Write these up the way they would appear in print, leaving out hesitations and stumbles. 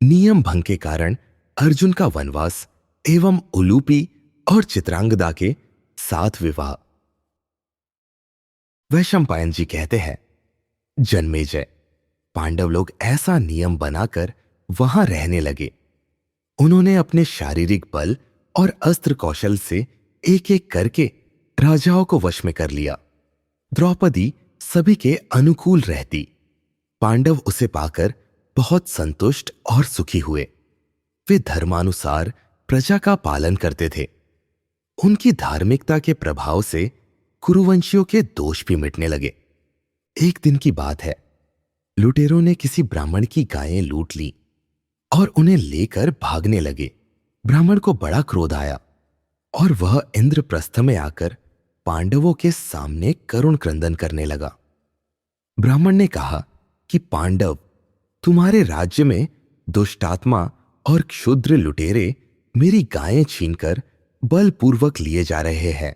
नियम भंग के कारण अर्जुन का वनवास एवं उलूपी और चित्रांगदा के साथ विवाह। वैशंपायन जी कहते हैं, जन्मेजय, पांडव लोग ऐसा नियम बनाकर वहां रहने लगे। उन्होंने अपने शारीरिक बल और अस्त्र कौशल से एक एक करके राजाओं को वश में कर लिया। द्रौपदी सभी के अनुकूल रहती। पांडव उसे पाकर बहुत संतुष्ट और सुखी हुए। वे धर्मानुसार प्रजा का पालन करते थे। उनकी धार्मिकता के प्रभाव से कुरुवंशियों के दोष भी मिटने लगे। एक दिन की बात है, लुटेरों ने किसी ब्राह्मण की गायें लूट ली और उन्हें लेकर भागने लगे। ब्राह्मण को बड़ा क्रोध आया और वह इंद्रप्रस्थ में आकर पांडवों के सामने करुण क्रंदन करने लगा। ब्राह्मण ने कहा कि पांडव, तुम्हारे राज्य में दुष्टात्मा और क्षुद्र लुटेरे मेरी गायें छीनकर बलपूर्वक लिए जा रहे हैं।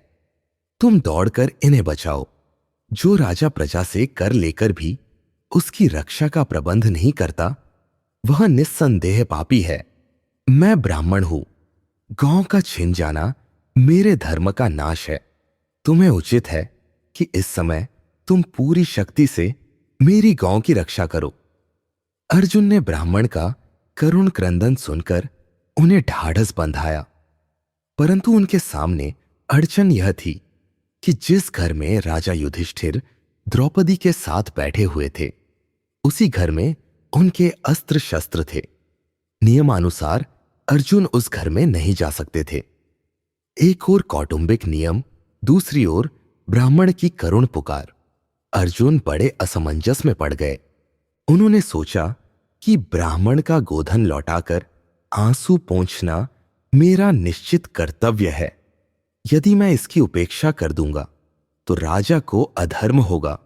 तुम दौड़कर इन्हें बचाओ। जो राजा प्रजा से कर लेकर भी उसकी रक्षा का प्रबंध नहीं करता, वह निस्संदेह पापी है। मैं ब्राह्मण हूं। गांव का छिन जाना मेरे धर्म का नाश है। तुम्हें उचित है कि इस समय तुम पूरी शक्ति से मेरी गांव की रक्षा करो। अर्जुन ने ब्राह्मण का करुण क्रंदन सुनकर उन्हें ढाढ़स बंधाया, परंतु उनके सामने अड़चन यह थी कि जिस घर में राजा युधिष्ठिर द्रौपदी के साथ बैठे हुए थे, उसी घर में उनके अस्त्र शस्त्र थे। नियमानुसार अर्जुन उस घर में नहीं जा सकते थे। एक ओर कौटुंबिक नियम, दूसरी ओर ब्राह्मण की करुण पुकार। अर्जुन बड़े असमंजस में पड़ गए। उन्होंने सोचा कि ब्राह्मण का गोधन लौटाकर आंसू पोंछना मेरा निश्चित कर्तव्य है। यदि मैं इसकी उपेक्षा कर दूंगा तो राजा को अधर्म होगा,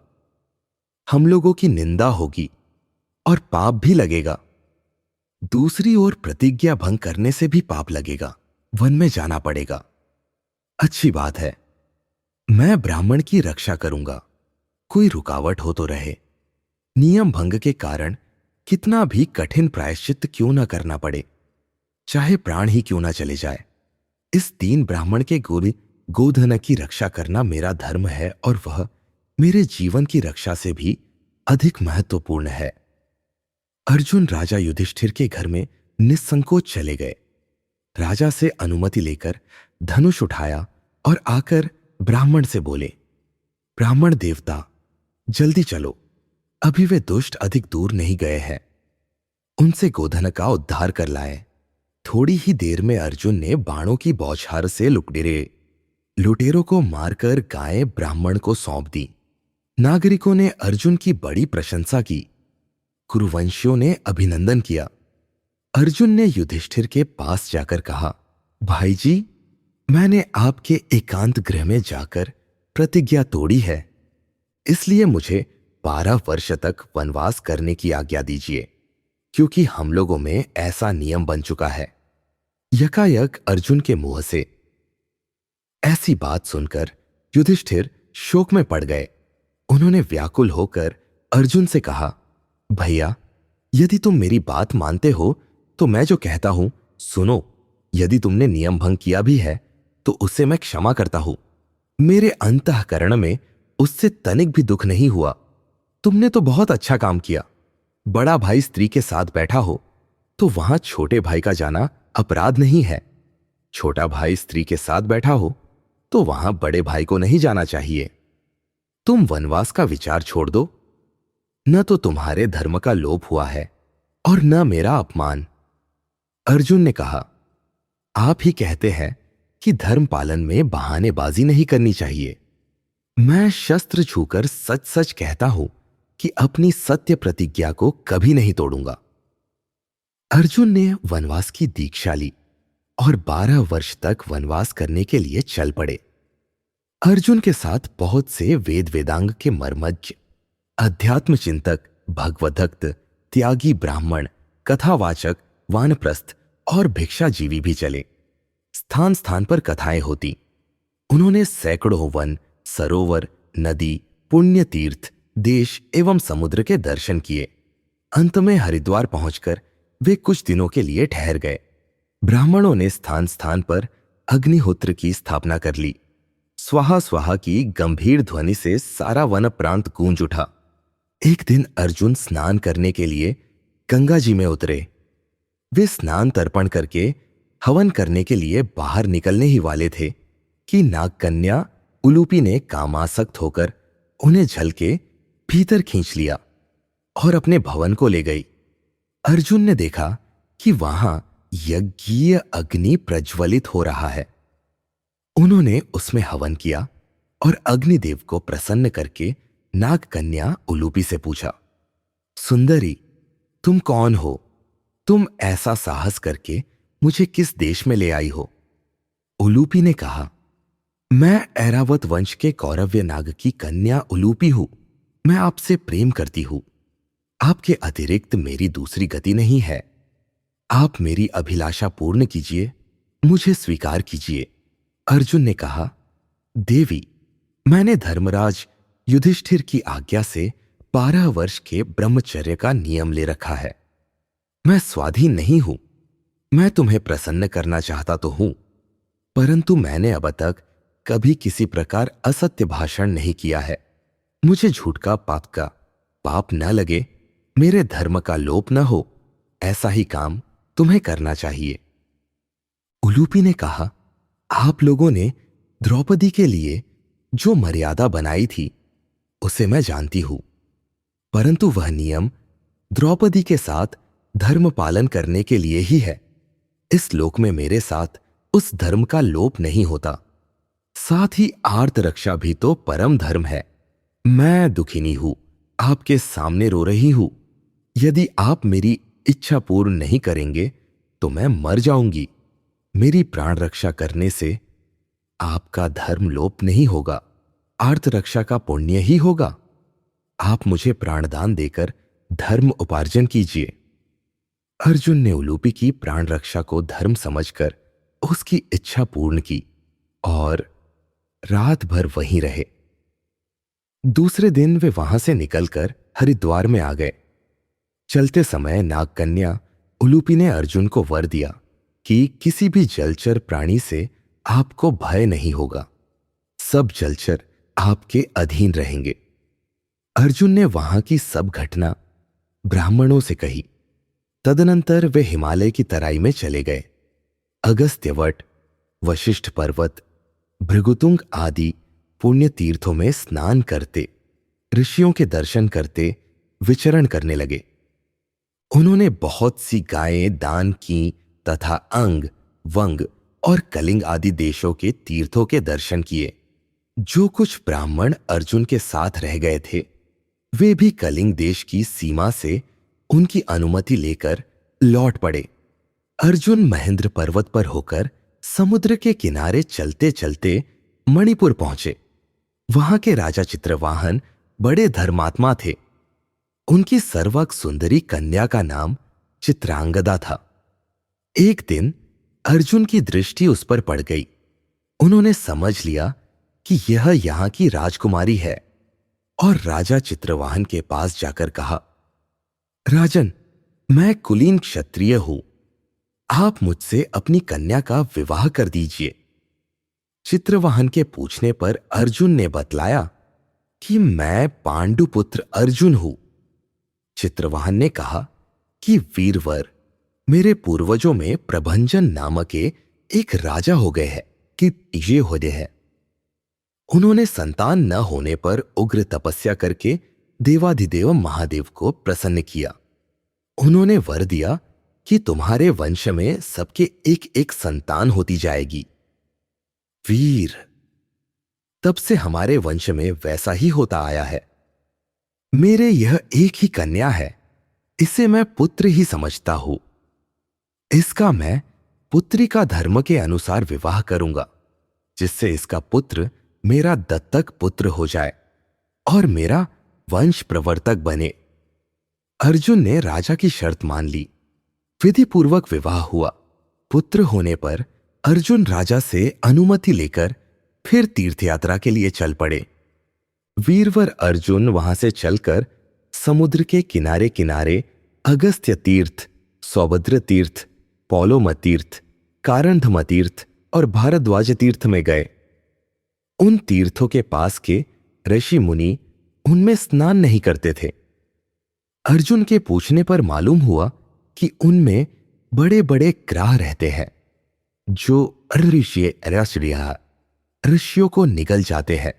हम लोगों की निंदा होगी और पाप भी लगेगा। दूसरी ओर प्रतिज्ञा भंग करने से भी पाप लगेगा, वन में जाना पड़ेगा। अच्छी बात है, मैं ब्राह्मण की रक्षा करूंगा, कोई रुकावट हो तो रहे। नियम भंग के कारण कितना भी कठिन प्रायश्चित क्यों न करना पड़े, चाहे प्राण ही क्यों न चले जाए। इस दीन ब्राह्मण के गोधन की रक्षा करना मेरा धर्म है और वह मेरे जीवन की रक्षा से भी अधिक महत्वपूर्ण है। अर्जुन राजा युधिष्ठिर के घर में निस्संकोच चले गए। राजा से अनुमति लेकर धनुष उठाया और आकर ब्राह्मण से बोले, ब्राह्मण देवता, जल्दी चलो, अभी वे दुष्ट अधिक दूर नहीं गए हैं। उनसे गोधन का उद्धार कर लाए। थोड़ी ही देर में अर्जुन ने बाणों की बौछार से लुटेरों को मारकर गायें ब्राह्मण को सौंप दी। नागरिकों ने अर्जुन की बड़ी प्रशंसा की। कुरुवंशियों ने अभिनंदन किया। अर्जुन ने युधिष्ठिर के पास जाकर कहा, भाई जी, मैंने आपके एकांत गृह में जाकर प्रतिज्ञा तोड़ी है, इसलिए मुझे 12 वर्ष तक वनवास करने की आज्ञा दीजिए, क्योंकि हम लोगों में ऐसा नियम बन चुका है। यकायक अर्जुन के मुंह से ऐसी बात सुनकर युधिष्ठिर शोक में पड़ गए। उन्होंने व्याकुल होकर अर्जुन से कहा, भैया, यदि तुम मेरी बात मानते हो तो मैं जो कहता हूं सुनो। यदि तुमने नियम भंग किया भी है तो उसे मैं क्षमा करता हूं। मेरे अंतःकरण में उससे तनिक भी दुख नहीं हुआ। तुमने तो बहुत अच्छा काम किया। बड़ा भाई स्त्री के साथ बैठा हो तो वहां छोटे भाई का जाना अपराध नहीं है। छोटा भाई स्त्री के साथ बैठा हो तो वहां बड़े भाई को नहीं जाना चाहिए। तुम वनवास का विचार छोड़ दो। न तो तुम्हारे धर्म का लोप हुआ है और न मेरा अपमान। अर्जुन ने कहा, आप ही कहते हैं कि धर्म पालन में बहानेबाजी नहीं करनी चाहिए। मैं शस्त्र छूकर सच सच कहता हूं कि अपनी सत्य प्रतिज्ञा को कभी नहीं तोड़ूंगा। अर्जुन ने वनवास की दीक्षा ली और 12 वर्ष तक वनवास करने के लिए चल पड़े। अर्जुन के साथ बहुत से वेद वेदांग के मर्मज्ञ, अध्यात्म चिंतक, भगवदक्त, त्यागी ब्राह्मण, कथावाचक, वानप्रस्थ और भिक्षाजीवी भी चले। स्थान स्थान पर कथाएं होती। उन्होंने सैकड़ों वन, सरोवर, नदी, पुण्य तीर्थ, देश एवं समुद्र के दर्शन किए। अंत में हरिद्वार पहुंचकर वे कुछ दिनों के लिए ठहर गए। ब्राह्मणों ने स्थान स्थान पर अग्निहोत्र की स्थापना कर ली। स्वाहा स्वाहा की गंभीर ध्वनि से सारा वन प्रांत गूंज उठा। एक दिन अर्जुन स्नान करने के लिए गंगा जी में उतरे। वे स्नान तर्पण करके हवन करने के लिए बाहर निकलने ही वाले थे कि नागकन्या उलूपी ने कामासक्त होकर उन्हें झल के भीतर खींच लिया और अपने भवन को ले गई। अर्जुन ने देखा कि वहां यज्ञीय अग्नि प्रज्वलित हो रहा है। उन्होंने उसमें हवन किया और अग्निदेव को प्रसन्न करके नागकन्या उलूपी से पूछा, सुंदरी, तुम कौन हो? तुम ऐसा साहस करके मुझे किस देश में ले आई हो? उलूपी ने कहा, मैं ऐरावत वंश के कौरव्य नाग की कन्या उलूपी हूं। मैं आपसे प्रेम करती हूं। आपके अतिरिक्त मेरी दूसरी गति नहीं है। आप मेरी अभिलाषा पूर्ण कीजिए, मुझे स्वीकार कीजिए। अर्जुन ने कहा, देवी, मैंने धर्मराज युधिष्ठिर की आज्ञा से 12 वर्ष के ब्रह्मचर्य का नियम ले रखा है। मैं स्वाधीन नहीं हूं। मैं तुम्हें प्रसन्न करना चाहता तो हूं, परंतु मैंने अब तक कभी किसी प्रकार असत्य भाषण नहीं किया है। मुझे झूठ का पाप न लगे, मेरे धर्म का लोप न हो, ऐसा ही काम तुम्हें करना चाहिए। उलूपी ने कहा, आप लोगों ने द्रौपदी के लिए जो मर्यादा बनाई थी उसे मैं जानती हूं, परंतु वह नियम द्रौपदी के साथ धर्म पालन करने के लिए ही है। इस लोक में मेरे साथ उस धर्म का लोप नहीं होता। साथ ही आर्त रक्षा भी तो परम धर्म है। मैं दुखिनी हूं, आपके सामने रो रही हूं। यदि आप मेरी इच्छा पूर्ण नहीं करेंगे तो मैं मर जाऊंगी। मेरी प्राण रक्षा करने से आपका धर्म लोप नहीं होगा, आर्त रक्षा का पुण्य ही होगा। आप मुझे प्राणदान देकर धर्म उपार्जन कीजिए। अर्जुन ने उलूपी की प्राण रक्षा को धर्म समझकर उसकी इच्छा पूर्ण की और रात भर वहीं रहे। दूसरे दिन वे वहां से निकलकर हरिद्वार में आ गए। चलते समय नागकन्या उलूपी ने अर्जुन को वर दिया कि किसी भी जलचर प्राणी से आपको भय नहीं होगा। सब जलचर आपके अधीन रहेंगे। अर्जुन ने वहां की सब घटना ब्राह्मणों से कही। तदनंतर वे हिमालय की तराई में चले गए। अगस्त्यवट, वशिष्ठ पर्वत, भृगुतुंग आदि पुण्य तीर्थों में स्नान करते, ऋषियों के दर्शन करते विचरण करने लगे। उन्होंने बहुत सी गायें दान की तथा अंग, वंग और कलिंग आदि देशों के तीर्थों के दर्शन किए। जो कुछ ब्राह्मण अर्जुन के साथ रह गए थे, वे भी कलिंग देश की सीमा से उनकी अनुमति लेकर लौट पड़े। अर्जुन महेंद्र पर्वत पर होकर समुद्र के किनारे चलते चलते मणिपुर पहुंचे। वहां के राजा चित्रवाहन बड़े धर्मात्मा थे। उनकी सर्वांग सुंदरी कन्या का नाम चित्रांगदा था। एक दिन अर्जुन की दृष्टि उस पर पड़ गई। उन्होंने समझ लिया कि यह यहां की राजकुमारी है और राजा चित्रवाहन के पास जाकर कहा, राजन, मैं कुलीन क्षत्रिय हूं। आप मुझसे अपनी कन्या का विवाह कर दीजिए। चित्रवाहन के पूछने पर अर्जुन ने बतलाया कि मैं पांडुपुत्र अर्जुन हूं। चित्रवाहन ने कहा कि वीरवर, मेरे पूर्वजों में प्रभंजन नामक एक राजा हो गए हैं कि ये होते हैं। उन्होंने संतान न होने पर उग्र तपस्या करके देवाधिदेव महादेव को प्रसन्न किया। उन्होंने वर दिया कि तुम्हारे वंश में सबके एक एक संतान होती जाएगी। वीर, तब से हमारे वंश में वैसा ही होता आया है। मेरे यह एक ही कन्या है, इसे मैं पुत्र ही समझता हूं। इसका मैं पुत्री का धर्म के अनुसार विवाह करूंगा, जिससे इसका पुत्र मेरा दत्तक पुत्र हो जाए और मेरा वंश प्रवर्तक बने। अर्जुन ने राजा की शर्त मान ली। विधिपूर्वक विवाह हुआ। पुत्र होने पर अर्जुन राजा से अनुमति लेकर फिर तीर्थयात्रा के लिए चल पड़े। वीरवर अर्जुन वहां से चलकर समुद्र के किनारे किनारे अगस्त्य तीर्थ, सौभद्र तीर्थ, पौलोम तीर्थ, कारंधम तीर्थ और भारद्वाज तीर्थ में गए। उन तीर्थों के पास के ऋषि मुनि उनमें स्नान नहीं करते थे। अर्जुन के पूछने पर मालूम हुआ कि उनमें बड़े बड़े ग्राह रहते हैं जो ऋषियों को निगल जाते हैं।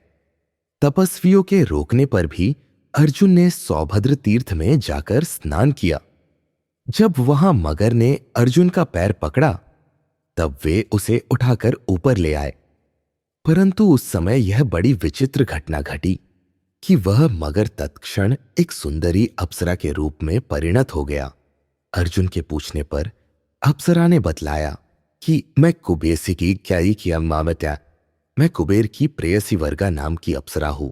तपस्वियों के रोकने पर भी अर्जुन ने सौभद्र तीर्थ में जाकर स्नान किया। जब वहां मगर ने अर्जुन का पैर पकड़ा तब वे उसे उठाकर ऊपर ले आए, परंतु उस समय यह बड़ी विचित्र घटना घटी कि वह मगर तत्क्षण एक सुंदरी अप्सरा के रूप में परिणत हो गया। अर्जुन के पूछने पर अप्सरा ने बतलाया कि मैं कुबेसी की क्याई किया मामत्या, मैं कुबेर की प्रेयसी वर्गा नाम की अप्सरा हूं।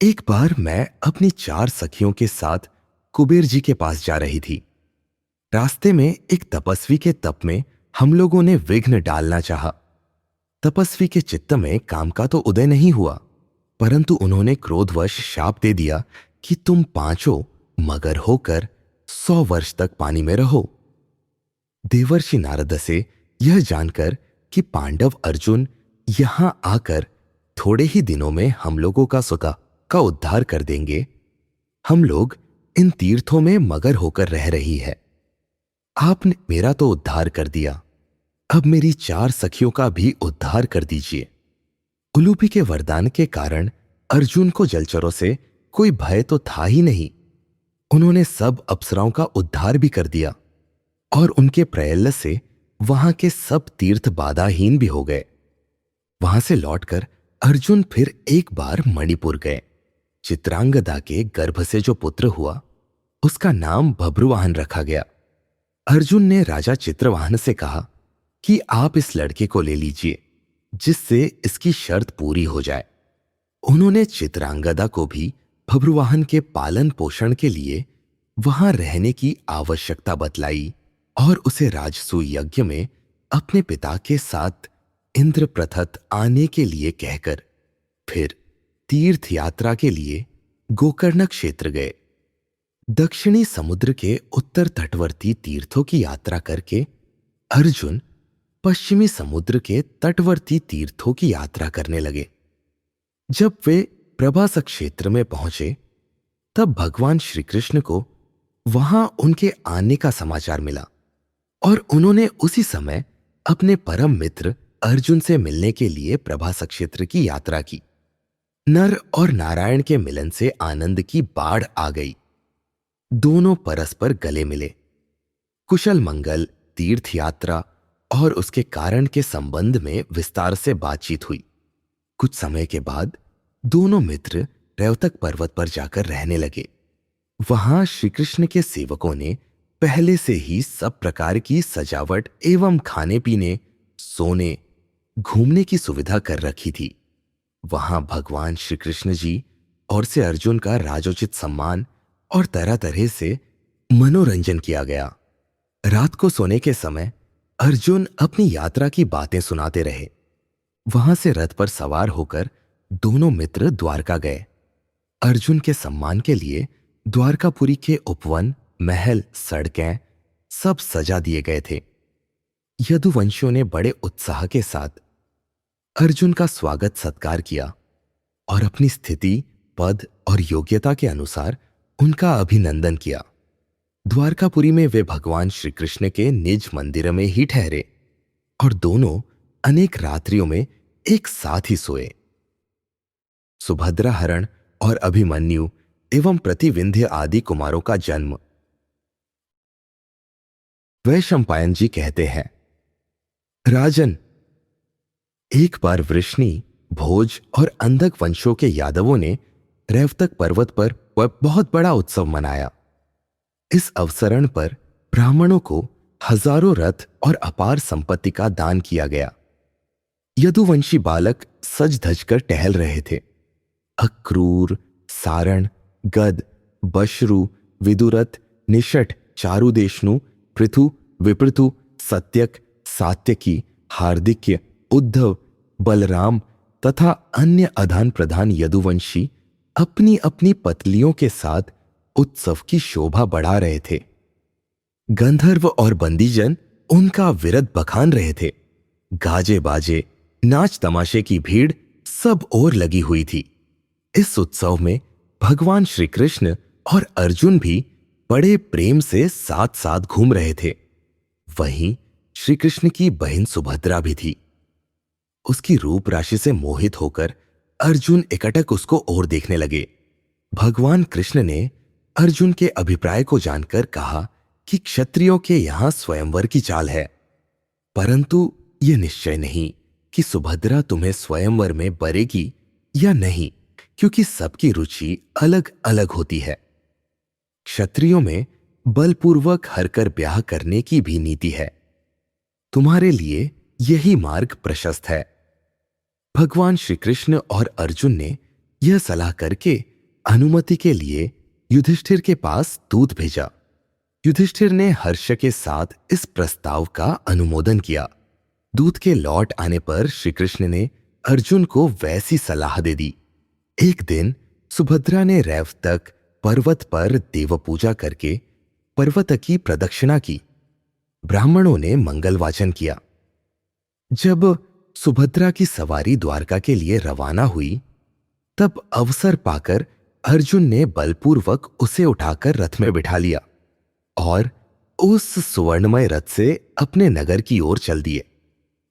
एक बार मैं अपनी 4 सखियों के साथ कुबेर जी के पास जा रही थी। रास्ते में एक तपस्वी के तप में हम लोगों ने विघ्न डालना चाहा। तपस्वी के चित्त में काम का तो उदय नहीं हुआ, परंतु उन्होंने क्रोधवश शाप दे दिया कि तुम पांचों मगर होकर 100 वर्ष तक पानी में रहो। देवर्षि नारद से यह जानकर कि पांडव अर्जुन यहां आकर थोड़े ही दिनों में हम लोगों का स्वतः का उद्धार कर देंगे, हम लोग इन तीर्थों में मगर होकर रह रही है। आपने मेरा तो उद्धार कर दिया, अब मेरी 4 सखियों का भी उद्धार कर दीजिए। उलूपी के वरदान के कारण अर्जुन को जलचरों से कोई भय तो था ही नहीं। उन्होंने सब अप्सराओं का उद्धार भी कर दिया और उनके प्रयत्न से वहां के सब तीर्थ बाधाहीन भी हो गए। वहां से लौटकर अर्जुन फिर एक बार मणिपुर गए। चित्रांगदा के गर्भ से जो पुत्र हुआ उसका नाम भब्रुवाहन रखा गया। अर्जुन ने राजा चित्रवाहन से कहा कि आप इस लड़के को ले लीजिए जिससे इसकी शर्त पूरी हो जाए। उन्होंने चित्रांगदा को भी भब्रुवाहन के पालन पोषण के लिए वहां रहने की आवश्यकता बतलाई और उसे राजसूय यज्ञ में अपने पिता के साथ इंद्रप्रथ आने के लिए कहकर फिर तीर्थ यात्रा के लिए गोकर्ण क्षेत्र गए। दक्षिणी समुद्र के उत्तर तटवर्ती तीर्थों की यात्रा करके अर्जुन पश्चिमी समुद्र के तटवर्ती तीर्थों की यात्रा करने लगे। जब वे प्रभास क्षेत्र में पहुंचे तब भगवान श्री कृष्ण को वहां उनके आने का समाचार मिला और उन्होंने उसी समय अपने परम मित्र अर्जुन से मिलने के लिए प्रभास क्षेत्र की यात्रा की। नर और नारायण के मिलन से आनंद की बाढ़ आ गई। दोनों परस्पर गले मिले। कुशल मंगल, तीर्थ यात्रा और उसके कारण के संबंध में विस्तार से बातचीत हुई। कुछ समय के बाद दोनों मित्र रेवतक पर्वत पर जाकर रहने लगे। वहां श्री कृष्ण के सेवकों ने पहले से ही सब प्रकार की सजावट एवं खाने पीने, सोने, घूमने की सुविधा कर रखी थी। वहां भगवान श्री कृष्ण जी और से अर्जुन का राजोचित सम्मान और तरह तरह से मनोरंजन किया गया। रात को सोने के समय अर्जुन अपनी यात्रा की बातें सुनाते रहे। वहां से रथ पर सवार होकर दोनों मित्र द्वारका गए। अर्जुन के सम्मान के लिए द्वारकापुरी के उपवन, महल, सड़कें सब सजा दिए गए थे। यदुवंशियों ने बड़े उत्साह के साथ अर्जुन का स्वागत सत्कार किया और अपनी स्थिति, पद और योग्यता के अनुसार उनका अभिनंदन किया। द्वारकापुरी में वे भगवान श्री कृष्ण के निज मंदिर में ही ठहरे और दोनों अनेक रात्रियों में एक साथ ही सोए। सुभद्रा हरण और अभिमन्यु एवं प्रतिविंध्य आदि कुमारों का जन्म। वैशंपायन जी कहते हैं, राजन, एक बार वृष्णि, भोज और अंधक वंशों के यादवों ने रेवतक पर्वत पर बहुत बड़ा उत्सव मनाया। इस अवसरण पर ब्राह्मणों को हजारों रथ और अपार संपत्ति का दान किया गया। यदुवंशी बालक सज धज कर टहल रहे थे। अक्रूर, सारण, गद, बशरु, विदुरथ, निषठ, चारुदेशनु, पृथु, विपृथु, सत्यक, सात्यकी, हार्दिक्य, उद्धव, बलराम तथा अन्य अधान प्रधान यदुवंशी अपनी अपनी पत्नियों के साथ उत्सव की शोभा बढ़ा रहे थे। गंधर्व और बंदीजन उनका विरद बखान रहे थे। गाजे बाजे, नाच तमाशे की भीड़ सब ओर लगी हुई थी। इस उत्सव में भगवान श्री कृष्ण और अर्जुन भी बड़े प्रेम से साथ साथ घूम रहे थे। वहीं श्री कृष्ण की बहन सुभद्रा भी थी। उसकी रूप राशि से मोहित होकर अर्जुन एकटक उसको और देखने लगे। भगवान कृष्ण ने अर्जुन के अभिप्राय को जानकर कहा कि क्षत्रियों के यहां स्वयंवर की चाल है, परंतु यह निश्चय नहीं कि सुभद्रा तुम्हें स्वयंवर में बरेगी या नहीं, क्योंकि सबकी रुचि अलग अलग होती है। क्षत्रियों में बलपूर्वक हरकर ब्याह करने की भी नीति है। तुम्हारे लिए यही मार्ग प्रशस्त है। भगवान श्री कृष्ण और अर्जुन ने यह सलाह करके अनुमति के लिए युधिष्ठिर के पास दूत भेजा। युधिष्ठिर ने हर्ष के साथ इस प्रस्ताव का अनुमोदन किया। दूत के लौट आने पर श्री कृष्ण ने अर्जुन को वैसी सलाह दे दी। एक दिन सुभद्रा ने रैवतक पर्वत पर देव पूजा करके पर्वत की प्रदक्षिणा की। ब्राह्मणों ने मंगल वाचन किया। जब सुभद्रा की सवारी द्वारका के लिए रवाना हुई, तब अवसर पाकर अर्जुन ने बलपूर्वक उसे उठाकर रथ में बिठा लिया और उस सुवर्णमय रथ से अपने नगर की ओर चल दिए।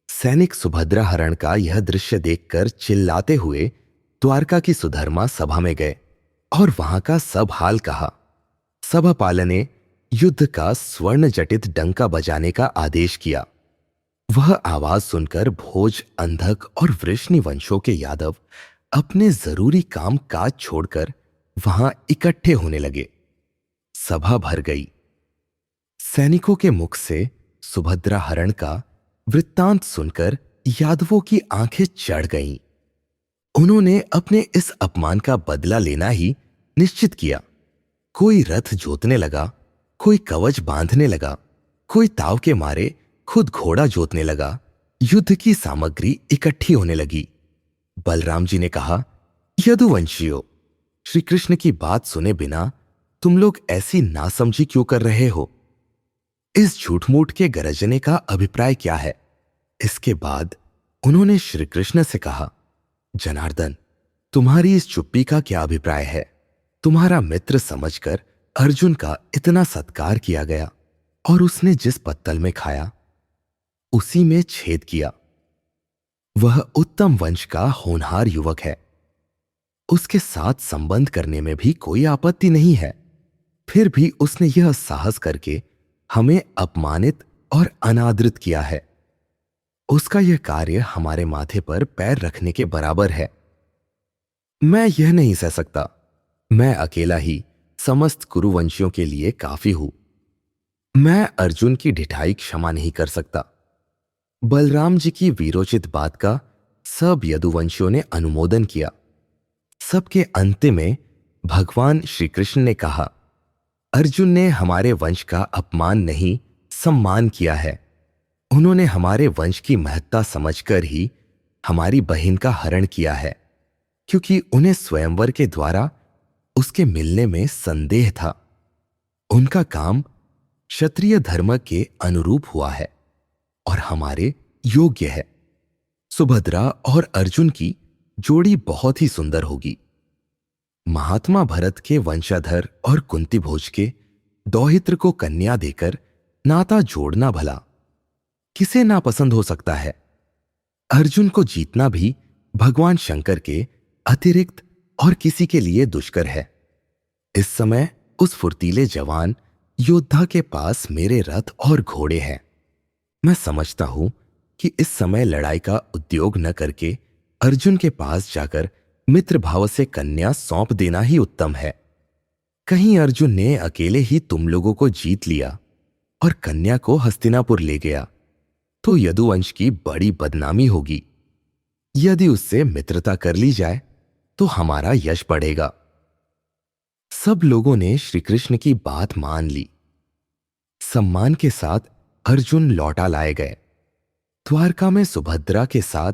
सैनिक सुभद्रा हरण का यह दृश्य देखकर चिल्लाते हुए द्वारका की सुधर्मा सभा में गए और वहां का सब हाल कहा। सभापाल ने युद्ध का स्वर्ण जटित डंका बजाने का आदेश किया। वह आवाज सुनकर भोज, अंधक और वृष्णि वंशों के यादव अपने जरूरी काम काज छोड़कर वहां इकट्ठे होने लगे। सभा भर गई। सैनिकों के मुख से सुभद्रा हरण का वृत्तांत सुनकर यादवों की आंखें चढ़ गईं। उन्होंने अपने इस अपमान का बदला लेना ही निश्चित किया। कोई रथ जोतने लगा, कोई कवच बांधने लगा, कोई ताव के मारे खुद घोड़ा जोतने लगा। युद्ध की सामग्री इकट्ठी होने लगी। बलराम जी ने कहा, यदुवंशियों, श्री कृष्ण की बात सुने बिना तुम लोग ऐसी नासमझी क्यों कर रहे हो? इस झूठ-मूठ के गरजने का अभिप्राय क्या है? इसके बाद उन्होंने श्री कृष्ण से कहा, जनार्दन, तुम्हारी इस चुप्पी का क्या अभिप्राय है? तुम्हारा मित्र समझकर अर्जुन का इतना सत्कार किया गया और उसने जिस पत्तल में खाया उसी में छेद किया। वह उत्तम वंश का होनहार युवक है। उसके साथ संबंध करने में भी कोई आपत्ति नहीं है। फिर भी उसने यह साहस करके हमें अपमानित और अनादृत किया है। उसका यह कार्य हमारे माथे पर पैर रखने के बराबर है। मैं यह नहीं सह सकता। मैं अकेला ही समस्त कुरुवंशियों के लिए काफी हूं। मैं अर्जुन की ढिठाई क्षमा नहीं कर सकता। बलराम जी की वीरोचित बात का सब यदुवंशियों ने अनुमोदन किया। सबके अंत में भगवान श्री कृष्ण ने कहा, अर्जुन ने हमारे वंश का अपमान नहीं, सम्मान किया है। उन्होंने हमारे वंश की महत्ता समझकर ही हमारी बहन का हरण किया है, क्योंकि उन्हें स्वयंवर के द्वारा उसके मिलने में संदेह था। उनका काम क्षत्रिय धर्म के अनुरूप हुआ है और हमारे योग्य है। सुभद्रा और अर्जुन की जोड़ी बहुत ही सुंदर होगी। महात्मा भरत के वंशाधर और कुंती भोज के दौहित्र को कन्या देकर नाता जोड़ना भला किसे नापसंद हो सकता है? अर्जुन को जीतना भी भगवान शंकर के अतिरिक्त और किसी के लिए दुष्कर है। इस समय उस फुर्तीले जवान योद्धा के पास मेरे रथ और घोड़े हैं। मैं समझता हूं कि इस समय लड़ाई का उद्योग न करके अर्जुन के पास जाकर मित्र भाव से कन्या सौंप देना ही उत्तम है। कहीं अर्जुन ने अकेले ही तुम लोगों को जीत लिया और कन्या को हस्तिनापुर ले गया तो यदुवंश की बड़ी बदनामी होगी। यदि उससे मित्रता कर ली जाए तो हमारा यश बढ़ेगा। सब लोगों ने श्री कृष्ण की बात मान ली। सम्मान के साथ अर्जुन लौटा लाए गए। द्वारका में सुभद्रा के साथ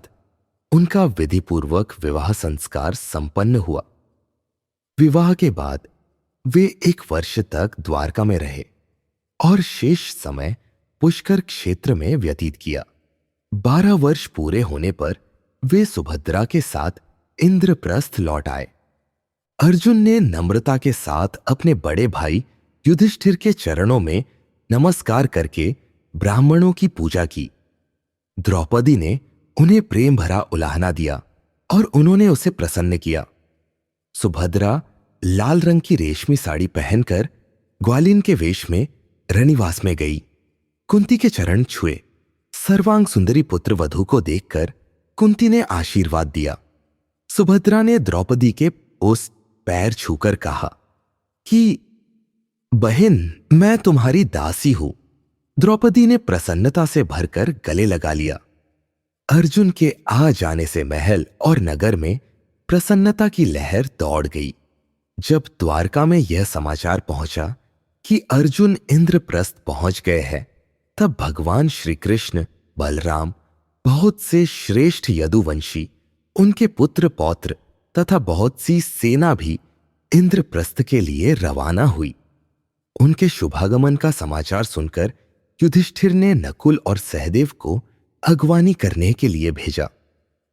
उनका विधिपूर्वक विवाह संस्कार संपन्न हुआ। विवाह के बाद वे 1 वर्ष तक द्वारका में रहे और शेष समय पुष्कर क्षेत्र में व्यतीत किया। 12 वर्ष पूरे होने पर वे सुभद्रा के साथ इंद्रप्रस्थ लौट आए। अर्जुन ने नम्रता के साथ अपने बड़े भाई युधिष्ठिर के चरणों में नमस्कार करके ब्राह्मणों की पूजा की। द्रौपदी ने उन्हें प्रेम भरा उलाहना दिया और उन्होंने उसे प्रसन्न किया। सुभद्रा लाल रंग की रेशमी साड़ी पहनकर ग्वालिन के वेश में रनिवास में गई। कुंती के चरण छुए। सर्वांग सुंदरी पुत्र वधू को देखकर कुंती ने आशीर्वाद दिया। सुभद्रा ने द्रौपदी के उस पैर छूकर कहा कि बहन, मैं तुम्हारी दासी हूं। द्रौपदी ने प्रसन्नता से भरकर गले लगा लिया। अर्जुन के आ जाने से महल और नगर में प्रसन्नता की लहर दौड़ गई। जब द्वारका में यह समाचार पहुंचा कि अर्जुन इंद्रप्रस्थ पहुंच गए हैं, तब भगवान श्री कृष्ण, बलराम, बहुत से श्रेष्ठ यदुवंशी, उनके पुत्र पौत्र तथा बहुत सी सेना भी इंद्रप्रस्थ के लिए रवाना हुई। उनके शुभागमन का समाचार सुनकर युधिष्ठिर ने नकुल और सहदेव को अगवानी करने के लिए भेजा।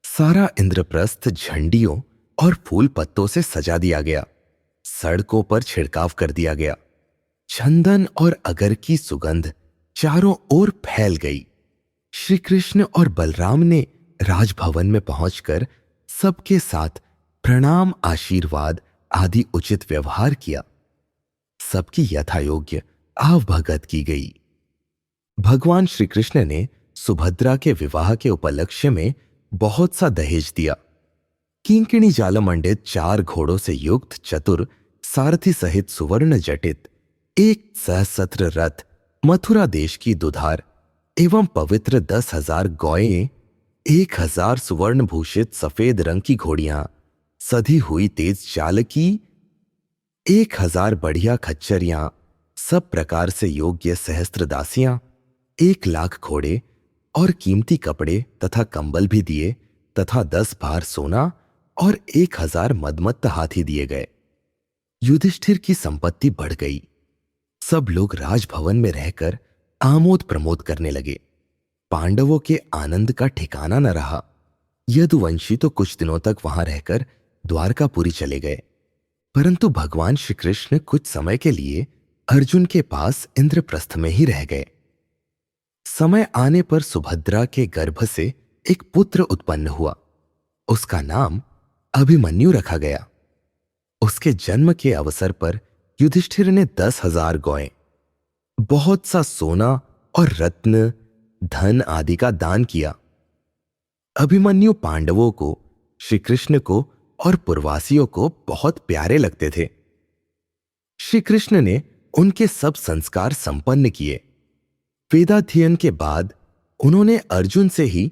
सारा इंद्रप्रस्थ झंडियों और फूल पत्तों से सजा दिया गया। सड़कों पर छिड़काव कर दिया गया। चंदन और अगर की सुगंध चारों ओर फैल गई। श्री कृष्ण और बलराम ने राजभवन में पहुंचकर सबके साथ प्रणाम, आशीर्वाद आदि उचित व्यवहार किया। सबकी यथायोग्य आवभगत की गई। भगवान श्री कृष्ण ने सुभद्रा के विवाह के उपलक्ष्य में बहुत सा दहेज दिया। किंकिणी जालमंडित 4 घोड़ों से युक्त चतुर सारथी सहित सुवर्ण जटित एक सहस्त्र रथ, मथुरा देश की दुधार एवं पवित्र 10,000 गौएं, 1,000 सुवर्ण भूषित सफेद रंग की घोड़ियां, सधी हुई तेज चालकी 1,000 बढ़िया खच्चरियां, सब प्रकार से योग्य सहस्त्र दासियां, 1,00,000 घोड़े और कीमती कपड़े तथा कंबल भी दिए तथा 10 भार सोना और 1,000 मदमत्त हाथी दिए गए। युधिष्ठिर की संपत्ति बढ़ गई। सब लोग राजभवन में रहकर आमोद प्रमोद करने लगे। पांडवों के आनंद का ठिकाना न रहा। यदुवंशी तो कुछ दिनों तक वहां रहकर द्वारकापुरी चले गए, परंतु भगवान श्री कृष्ण कुछ समय के लिए अर्जुन के पास इंद्रप्रस्थ में ही रह गए। समय आने पर सुभद्रा के गर्भ से एक पुत्र उत्पन्न हुआ। उसका नाम अभिमन्यु रखा गया। उसके जन्म के अवसर पर युधिष्ठिर ने 10,000 गौएं, बहुत सा सोना और रत्न, धन आदि का दान किया। अभिमन्यु पांडवों को, श्री कृष्ण को और पुरवासियों को बहुत प्यारे लगते थे। श्री कृष्ण ने उनके सब संस्कार संपन्न किए। वेदाध्ययन के बाद उन्होंने अर्जुन से ही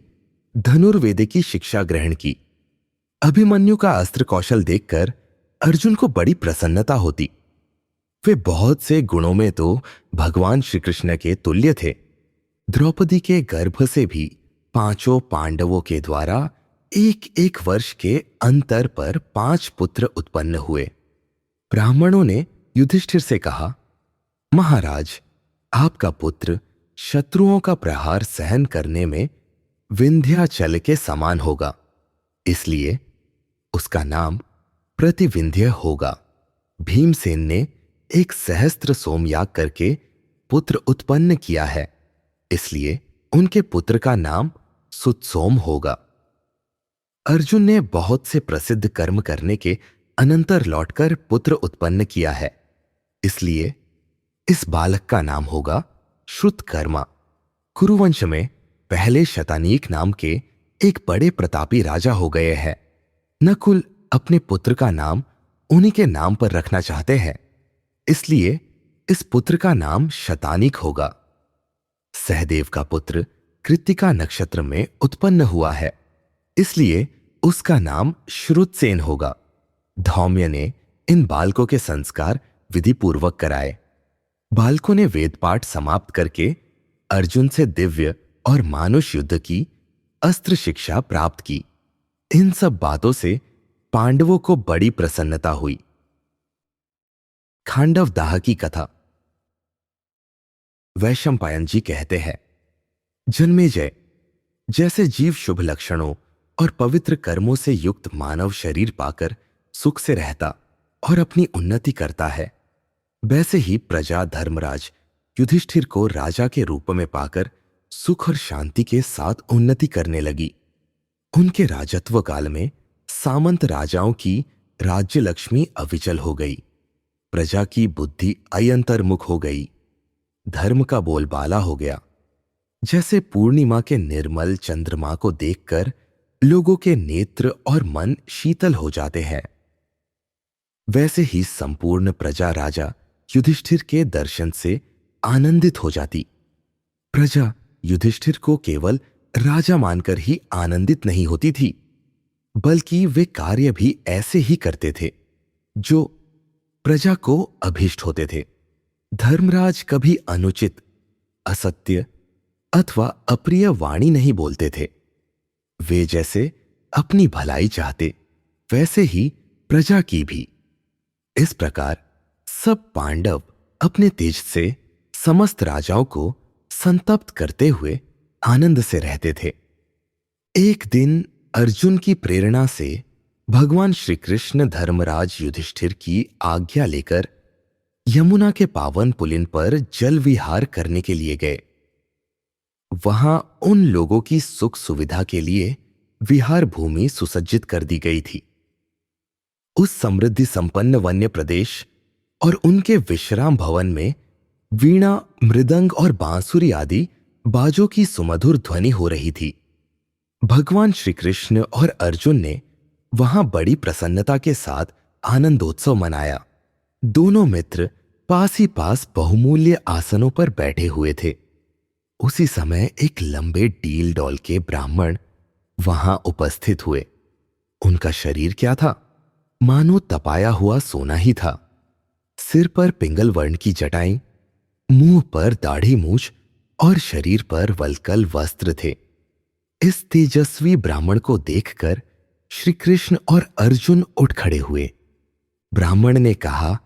धनुर्वेद की शिक्षा ग्रहण की। अभिमन्यु का अस्त्र कौशल देखकर अर्जुन को बड़ी प्रसन्नता होती। वे बहुत से गुणों में तो भगवान श्री कृष्ण के तुल्य थे। द्रौपदी के गर्भ से भी 5 पांडवों के द्वारा 1-1 वर्ष के अंतर पर 5 पुत्र उत्पन्न हुए। ब्राह्मणों ने युधिष्ठिर से कहा, महाराज, आपका पुत्र शत्रुओं का प्रहार सहन करने में विंध्याचल के समान होगा, इसलिए उसका नाम प्रतिविंध्य होगा। भीमसेन ने एक सहस्त्र सोमयाग करके पुत्र उत्पन्न किया है, इसलिए उनके पुत्र का नाम सुतसोम होगा। अर्जुन ने बहुत से प्रसिद्ध कर्म करने के अनंतर लौटकर पुत्र उत्पन्न किया है, इसलिए इस बालक का नाम होगा श्रुतकर्मा। कुरुवंश में पहले शतानीक नाम के एक बड़े प्रतापी राजा हो गए हैं। नकुल अपने पुत्र का नाम उन्हीं के नाम पर रखना चाहते हैं, इसलिए इस पुत्र का नाम शतानीक होगा। सहदेव का पुत्र कृत्तिका नक्षत्र में उत्पन्न हुआ है, इसलिए उसका नाम श्रुतसेन होगा। धौम्य ने इन बालकों के संस्कार विधिपूर्वक कराए। बालकों ने वेदपाठ समाप्त करके अर्जुन से दिव्य और मानुष युद्ध की अस्त्र शिक्षा प्राप्त की। इन सब बातों से पांडवों को बड़ी प्रसन्नता हुई। खांडव दाह की कथा। वैशंपायन जी कहते हैं, जन्मेजय, जैसे जीव शुभ लक्षणों और पवित्र कर्मों से युक्त मानव शरीर पाकर सुख से रहता और अपनी उन्नति करता है, वैसे ही प्रजा धर्मराज युधिष्ठिर को राजा के रूप में पाकर सुख और शांति के साथ उन्नति करने लगी। उनके राजत्व काल में सामंत राजाओं की राज्य लक्ष्मी अविचल हो गई, प्रजा की बुद्धि अयंतर्मुख हो गई, धर्म का बोलबाला हो गया। जैसे पूर्णिमा के निर्मल चंद्रमा को देखकर लोगों के नेत्र और मन शीतल हो जाते हैं, वैसे ही संपूर्ण प्रजा राजा युधिष्ठिर के दर्शन से आनंदित हो जाती। प्रजा युधिष्ठिर को केवल राजा मानकर ही आनंदित नहीं होती थी, बल्कि वे कार्य भी ऐसे ही करते थे जो प्रजा को अभीष्ट होते थे। धर्मराज कभी अनुचित, असत्य अथवा अप्रिय वाणी नहीं बोलते थे। वे जैसे अपनी भलाई चाहते, वैसे ही प्रजा की भी। इस प्रकार सब पांडव अपने तेज से समस्त राजाओं को संतप्त करते हुए आनंद से रहते थे। एक दिन अर्जुन की प्रेरणा से भगवान श्री कृष्ण धर्मराज युधिष्ठिर की आज्ञा लेकर यमुना के पावन पुलिन पर जल विहार करने के लिए गए। वहां उन लोगों की सुख सुविधा के लिए विहार भूमि सुसज्जित कर दी गई थी। उस समृद्धि संपन्न वन्य प्रदेश और उनके विश्राम भवन में वीणा, मृदंग और बांसुरी आदि बाजों की सुमधुर ध्वनि हो रही थी। भगवान श्री कृष्ण और अर्जुन ने वहां बड़ी प्रसन्नता के साथ आनंदोत्सव मनाया। दोनों मित्र पास ही पास बहुमूल्य आसनों पर बैठे हुए थे। उसी समय एक लंबे डील डौल के ब्राह्मण वहां उपस्थित हुए। उनका शरीर क्या था? मानो तपाया हुआ सोना ही था। सिर पर पिंगल वर्ण की जटाएं, मुंह पर दाढ़ी मूछ और शरीर पर वल्कल वस्त्र थे। इस तेजस्वी ब्राह्मण को देखकर श्री कृष्ण और अर्जुन उठ खड़े हुए। ब्राह्मण ने कहा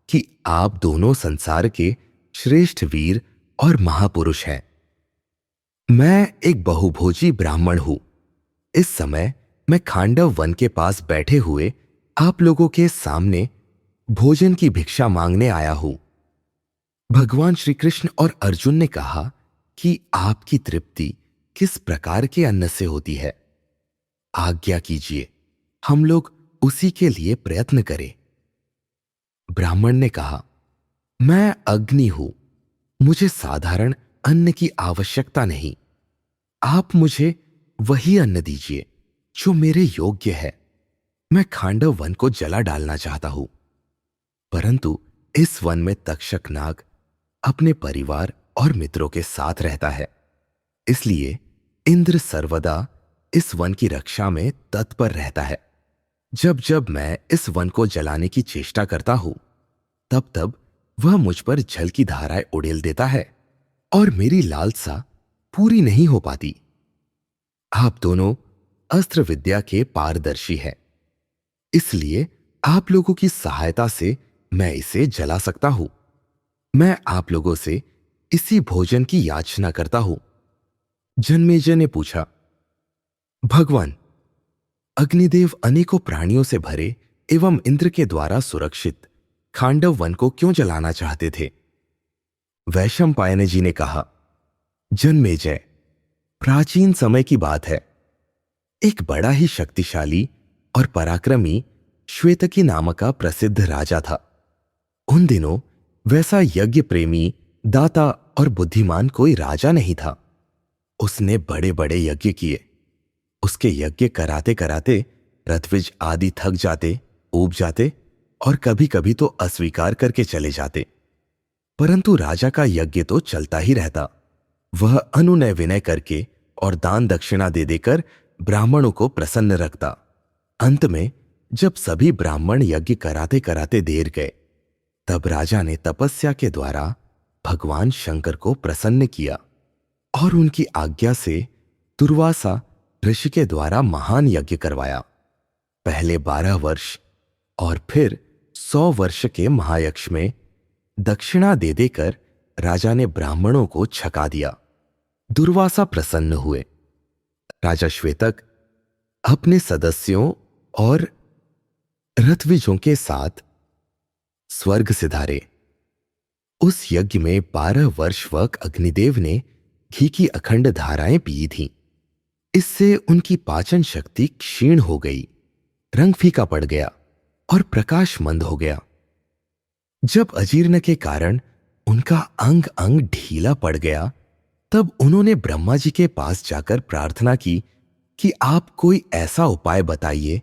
कि आप दोनों संसार के श्रेष्ठ वीर और महापुरुष हैं। मैं एक बहुभोजी ब्राह्मण हूं। इस समय मैं खांडव वन के पास बैठे हुए आप लोगों के सामने भोजन की भिक्षा मांगने आया हूं। भगवान श्री कृष्ण और अर्जुन ने कहा कि आपकी तृप्ति किस प्रकार के अन्न से होती है? आज्ञा कीजिए, हम लोग उसी के लिए प्रयत्न करें। ब्राह्मण ने कहा, मैं अग्नि हूं, मुझे साधारण अन्न की आवश्यकता नहीं। आप मुझे वही अन्न दीजिए जो मेरे योग्य है। मैं खांडव वन को जला डालना चाहता हूं, परंतु इस वन में तक्षक नाग अपने परिवार और मित्रों के साथ रहता है, इसलिए इंद्र सर्वदा इस वन की रक्षा में तत्पर रहता है। जब जब मैं इस वन को जलाने की चेष्टा करता हूं, तब तब वह मुझ पर जल की धाराएं उड़ेल देता है और मेरी लालसा पूरी नहीं हो पाती। आप दोनों अस्त्र विद्या के पारदर्शी हैं, इसलिए आप लोगों की सहायता से मैं इसे जला सकता हूं। मैं आप लोगों से इसी भोजन की याचना करता हूं। जन्मेजय ने पूछा, भगवान, अग्निदेव अनेकों प्राणियों से भरे एवं इंद्र के द्वारा सुरक्षित खांडव वन को क्यों जलाना चाहते थे? वैशंपायन जी ने कहा, जन्मेजय, प्राचीन समय की बात है। एक बड़ा ही शक्तिशाली और पराक्रमी श्वेतकी नामक का प्रसिद्ध राजा था। उन दिनों वैसा यज्ञ प्रेमी, दाता और बुद्धिमान कोई राजा नहीं था। उसने बड़े बड़े यज्ञ किए। उसके यज्ञ कराते कराते ऋत्विज आदि थक जाते, ऊब जाते और कभी कभी तो अस्वीकार करके चले जाते, परंतु राजा का यज्ञ तो चलता ही रहता। वह अनुनय विनय करके और दान दक्षिणा दे देकर ब्राह्मणों को प्रसन्न रखता। अंत में जब सभी ब्राह्मण यज्ञ कराते कराते देर गए, तब राजा ने तपस्या के द्वारा भगवान शंकर को प्रसन्न किया और उनकी आज्ञा से दुर्वासा ऋषि के द्वारा महान यज्ञ करवाया। पहले 12 वर्ष और फिर 100 वर्ष के महायज्ञ में दक्षिणा दे देकर राजा ने ब्राह्मणों को छका दिया। दुर्वासा प्रसन्न हुए। राजा श्वेतक अपने सदस्यों और रथविजों के साथ स्वर्ग सिधारे। उस यज्ञ में 12 वर्ष वक अग्निदेव ने घी की अखंड धाराएं पी थीं। इससे उनकी पाचन शक्ति क्षीण हो गई, रंग फीका पड़ गया और प्रकाश मंद हो गया। जब अजीर्ण के कारण उनका अंग अंग ढीला पड़ गया, तब उन्होंने ब्रह्मा जी के पास जाकर प्रार्थना की कि आप कोई ऐसा उपाय बताइए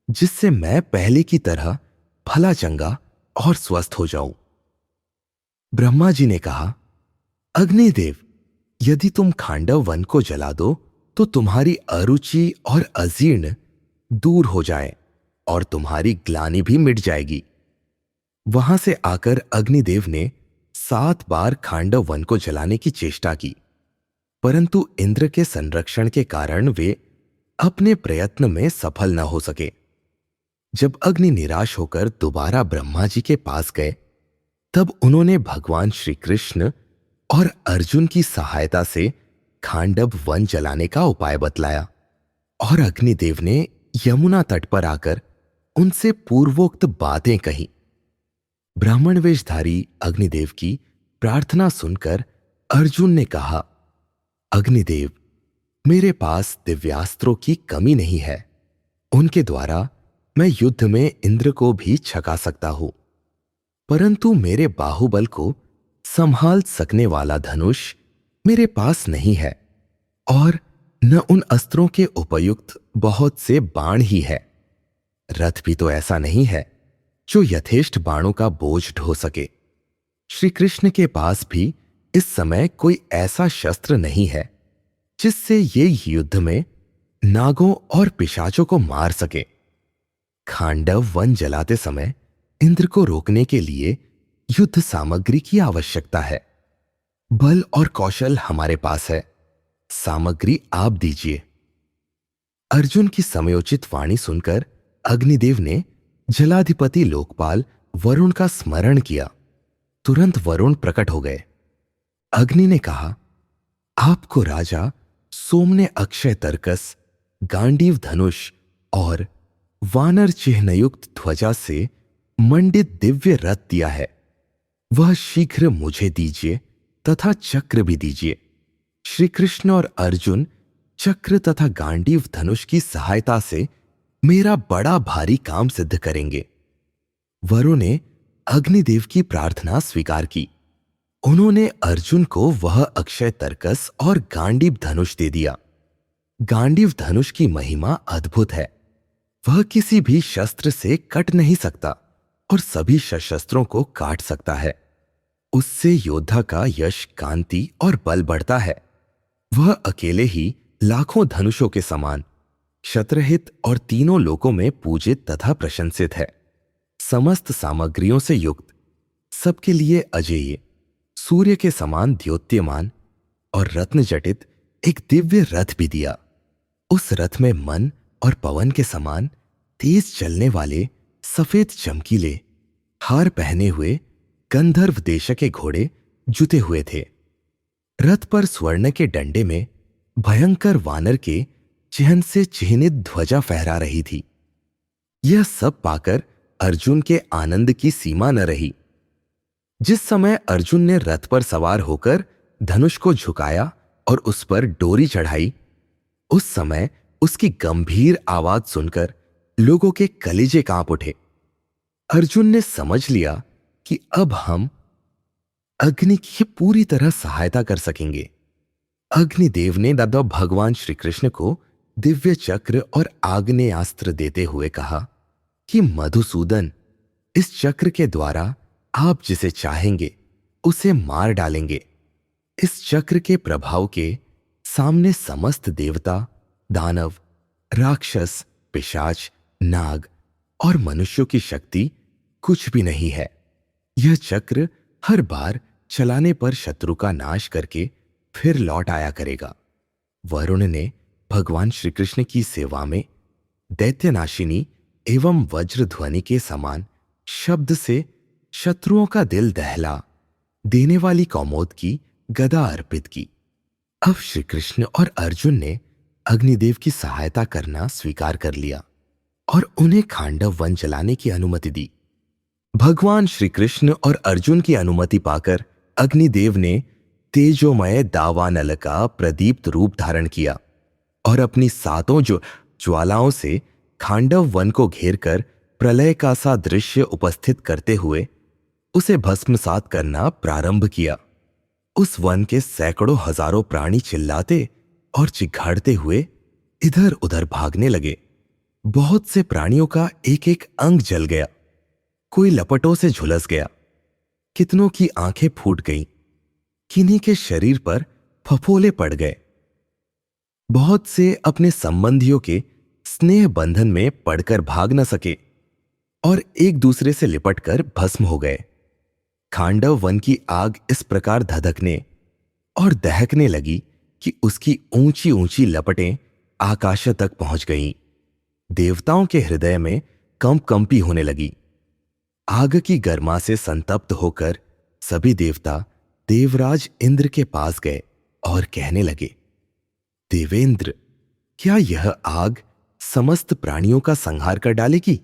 जिससे मैं पहले की तरह भला चंगा और स्वस्थ हो जाऊं। ब्रह्मा जी ने कहा, अग्निदेव, यदि तुम खांडव वन को जला दो तो तुम्हारी अरुचि और अजीर्ण दूर हो जाए और तुम्हारी ग्लानि भी मिट जाएगी। वहां से आकर अग्निदेव ने 7 बार खांडव वन को जलाने की चेष्टा की, परंतु इंद्र के संरक्षण के कारण वे अपने प्रयत्न में सफल न हो सके। जब अग्नि निराश होकर दोबारा ब्रह्मा जी के पास गए, तब उन्होंने भगवान श्री कृष्ण और अर्जुन की सहायता से खांडव वन जलाने का उपाय बतलाया और अग्निदेव ने यमुना तट पर आकर उनसे पूर्वोक्त बातें कही। ब्राह्मण वेशधारी अग्निदेव की प्रार्थना सुनकर अर्जुन ने कहा, अग्निदेव, मेरे पास दिव्यास्त्रों की कमी नहीं है। उनके द्वारा मैं युद्ध में इंद्र को भी छका सकता हूं, परंतु मेरे बाहुबल को संभाल सकने वाला धनुष मेरे पास नहीं है और न उन अस्त्रों के उपयुक्त बहुत से बाण ही है। रथ भी तो ऐसा नहीं है जो यथेष्ट बाणों का बोझ ढो सके। श्री कृष्ण के पास भी इस समय कोई ऐसा शस्त्र नहीं है जिससे ये युद्ध में नागों और पिशाचों को मार सके। खांडव वन जलाते समय इंद्र को रोकने के लिए युद्ध सामग्री की आवश्यकता है। बल और कौशल हमारे पास है, सामग्री आप दीजिए। अर्जुन की समयोचित वाणी सुनकर अग्निदेव ने जलाधिपति लोकपाल वरुण का स्मरण किया। तुरंत वरुण प्रकट हो गए। अग्नि ने कहा, आपको राजा सोम ने अक्षय तर्कस, गांडीव धनुष और वानर चिन्हयुक्त ध्वजा से मंडित दिव्य रथ दिया है। वह शीघ्र मुझे दीजिए तथा चक्र भी दीजिए। श्री कृष्ण और अर्जुन चक्र तथा गांडीव धनुष की सहायता से मेरा बड़ा भारी काम सिद्ध करेंगे। वरुण ने अग्निदेव की प्रार्थना स्वीकार की। उन्होंने अर्जुन को वह अक्षय तर्कस और गांडीव धनुष दे दिया। गांडीव धनुष की महिमा अद्भुत है। वह किसी भी शस्त्र से कट नहीं सकता और सभी सशस्त्रों को काट सकता है। उससे योद्धा का यश, कांति और बल बढ़ता है। वह अकेले ही लाखों धनुषों के समान क्षत्रहित और तीनों लोकों में पूजित तथा प्रशंसित है। समस्त सामग्रियों से युक्त, सबके लिए अजेय, सूर्य के समान द्योत्यमान और रत्न जटित एक दिव्य रथ भी दिया। उस रथ में मन और पवन के समान तेज चलने वाले सफेद चमकीले हार पहने हुए गंधर्व देश के घोड़े जुते हुए थे। रथ पर स्वर्ण के डंडे में भयंकर वानर के चिह्न से चिह्नित ध्वजा फहरा रही थी। यह सब पाकर अर्जुन के आनंद की सीमा न रही। जिस समय अर्जुन ने रथ पर सवार होकर धनुष को झुकाया और उस पर डोरी चढ़ाई, उस समय उसकी गंभीर आवाज सुनकर लोगों के कलेजे कांप उठे। अर्जुन ने समझ लिया कि अब हम अग्नि की पूरी तरह सहायता कर सकेंगे। अग्निदेव ने दादा भगवान श्री कृष्ण को दिव्य चक्र और आग्नेयास्त्र देते हुए कहा कि मधुसूदन, इस चक्र के द्वारा आप जिसे चाहेंगे उसे मार डालेंगे। इस चक्र के प्रभाव के सामने समस्त देवता, दानव, राक्षस, पिशाच, नाग और मनुष्यों की शक्ति कुछ भी नहीं है। यह चक्र हर बार चलाने पर शत्रु का नाश करके फिर लौट आया करेगा। वरुण ने भगवान श्री कृष्ण की सेवा में दैत्यनाशिनी एवं वज्र ध्वनि के समान शब्द से शत्रुओं का दिल दहला, देने वाली कौमोद की गदा अर्पित की। अब श्री कृष्ण और अर्जुन ने अग्निदेव की सहायता करना स्वीकार कर लिया और उन्हें खांडव वन जलाने की अनुमति दी। भगवान श्री कृष्ण और अर्जुन की अनुमति पाकर अग्निदेव ने तेजोमय दावानल का प्रदीप्त रूप धारण किया और अपनी सातों ज्वालाओं से खांडव वन को घेरकर प्रलय का सा दृश्य उपस्थित करते हुए उसे भस्मसात करना प्रारंभ किया। उस वन के सैकड़ों हजारों प्राणी चिल्लाते और चिघाड़ते हुए इधर उधर भागने लगे। बहुत से प्राणियों का एक एक अंग जल गया, कोई लपटों से झुलस गया, कितनों की आंखें फूट गईं, किन्हीं के शरीर पर फफोले पड़ गए। बहुत से अपने संबंधियों के स्नेह बंधन में पड़कर भाग न सके और एक दूसरे से लिपटकर भस्म हो गए। खांडव वन की आग इस प्रकार धधकने और दहकने लगी कि उसकी ऊंची ऊंची लपटें आकाश तक पहुंच गईं। देवताओं के हृदय में कंपी होने लगी। आग की गर्मा से संतप्त होकर सभी देवता देवराज इंद्र के पास गए और कहने लगे, देवेंद्र, क्या यह आग समस्त प्राणियों का संहार कर डालेगी?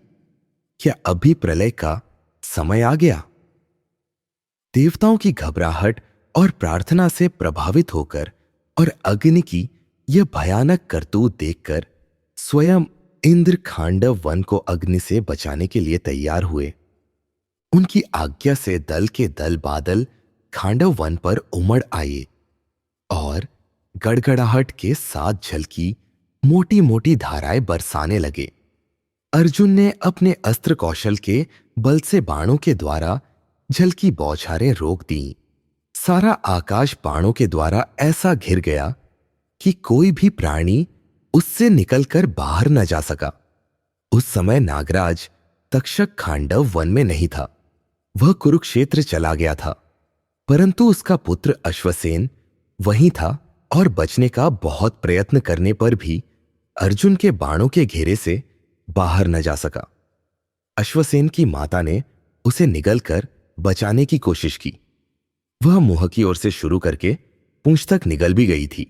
क्या अभी प्रलय का समय आ गया? देवताओं की घबराहट और प्रार्थना से प्रभावित होकर और अग्नि की यह भयानक करतूत देखकर स्वयं इंद्र खांडव वन को अग्नि से बचाने के लिए तैयार हुए। उनकी आज्ञा से दल के दल बादल खांडव वन पर उमड़ आए और गड़गड़ाहट के साथ झलकी मोटी मोटी धाराएं बरसाने लगे। अर्जुन ने अपने अस्त्र कौशल के बल से बाणों के द्वारा झलकी बौछारें रोक दी। सारा आकाश बाणों के द्वारा ऐसा घिर गया कि कोई भी प्राणी उससे निकलकर बाहर न जा सका। उस समय नागराज तक्षक खांडव वन में नहीं था, वह कुरुक्षेत्र चला गया था, परंतु उसका पुत्र अश्वसेन वहीं था और बचने का बहुत प्रयत्न करने पर भी अर्जुन के बाणों के घेरे से बाहर न जा सका। अश्वसेन की माता ने उसे निगलकर बचाने की कोशिश की। वह मुंह की ओर से शुरू करके पूंछ तक निगल भी गई थी,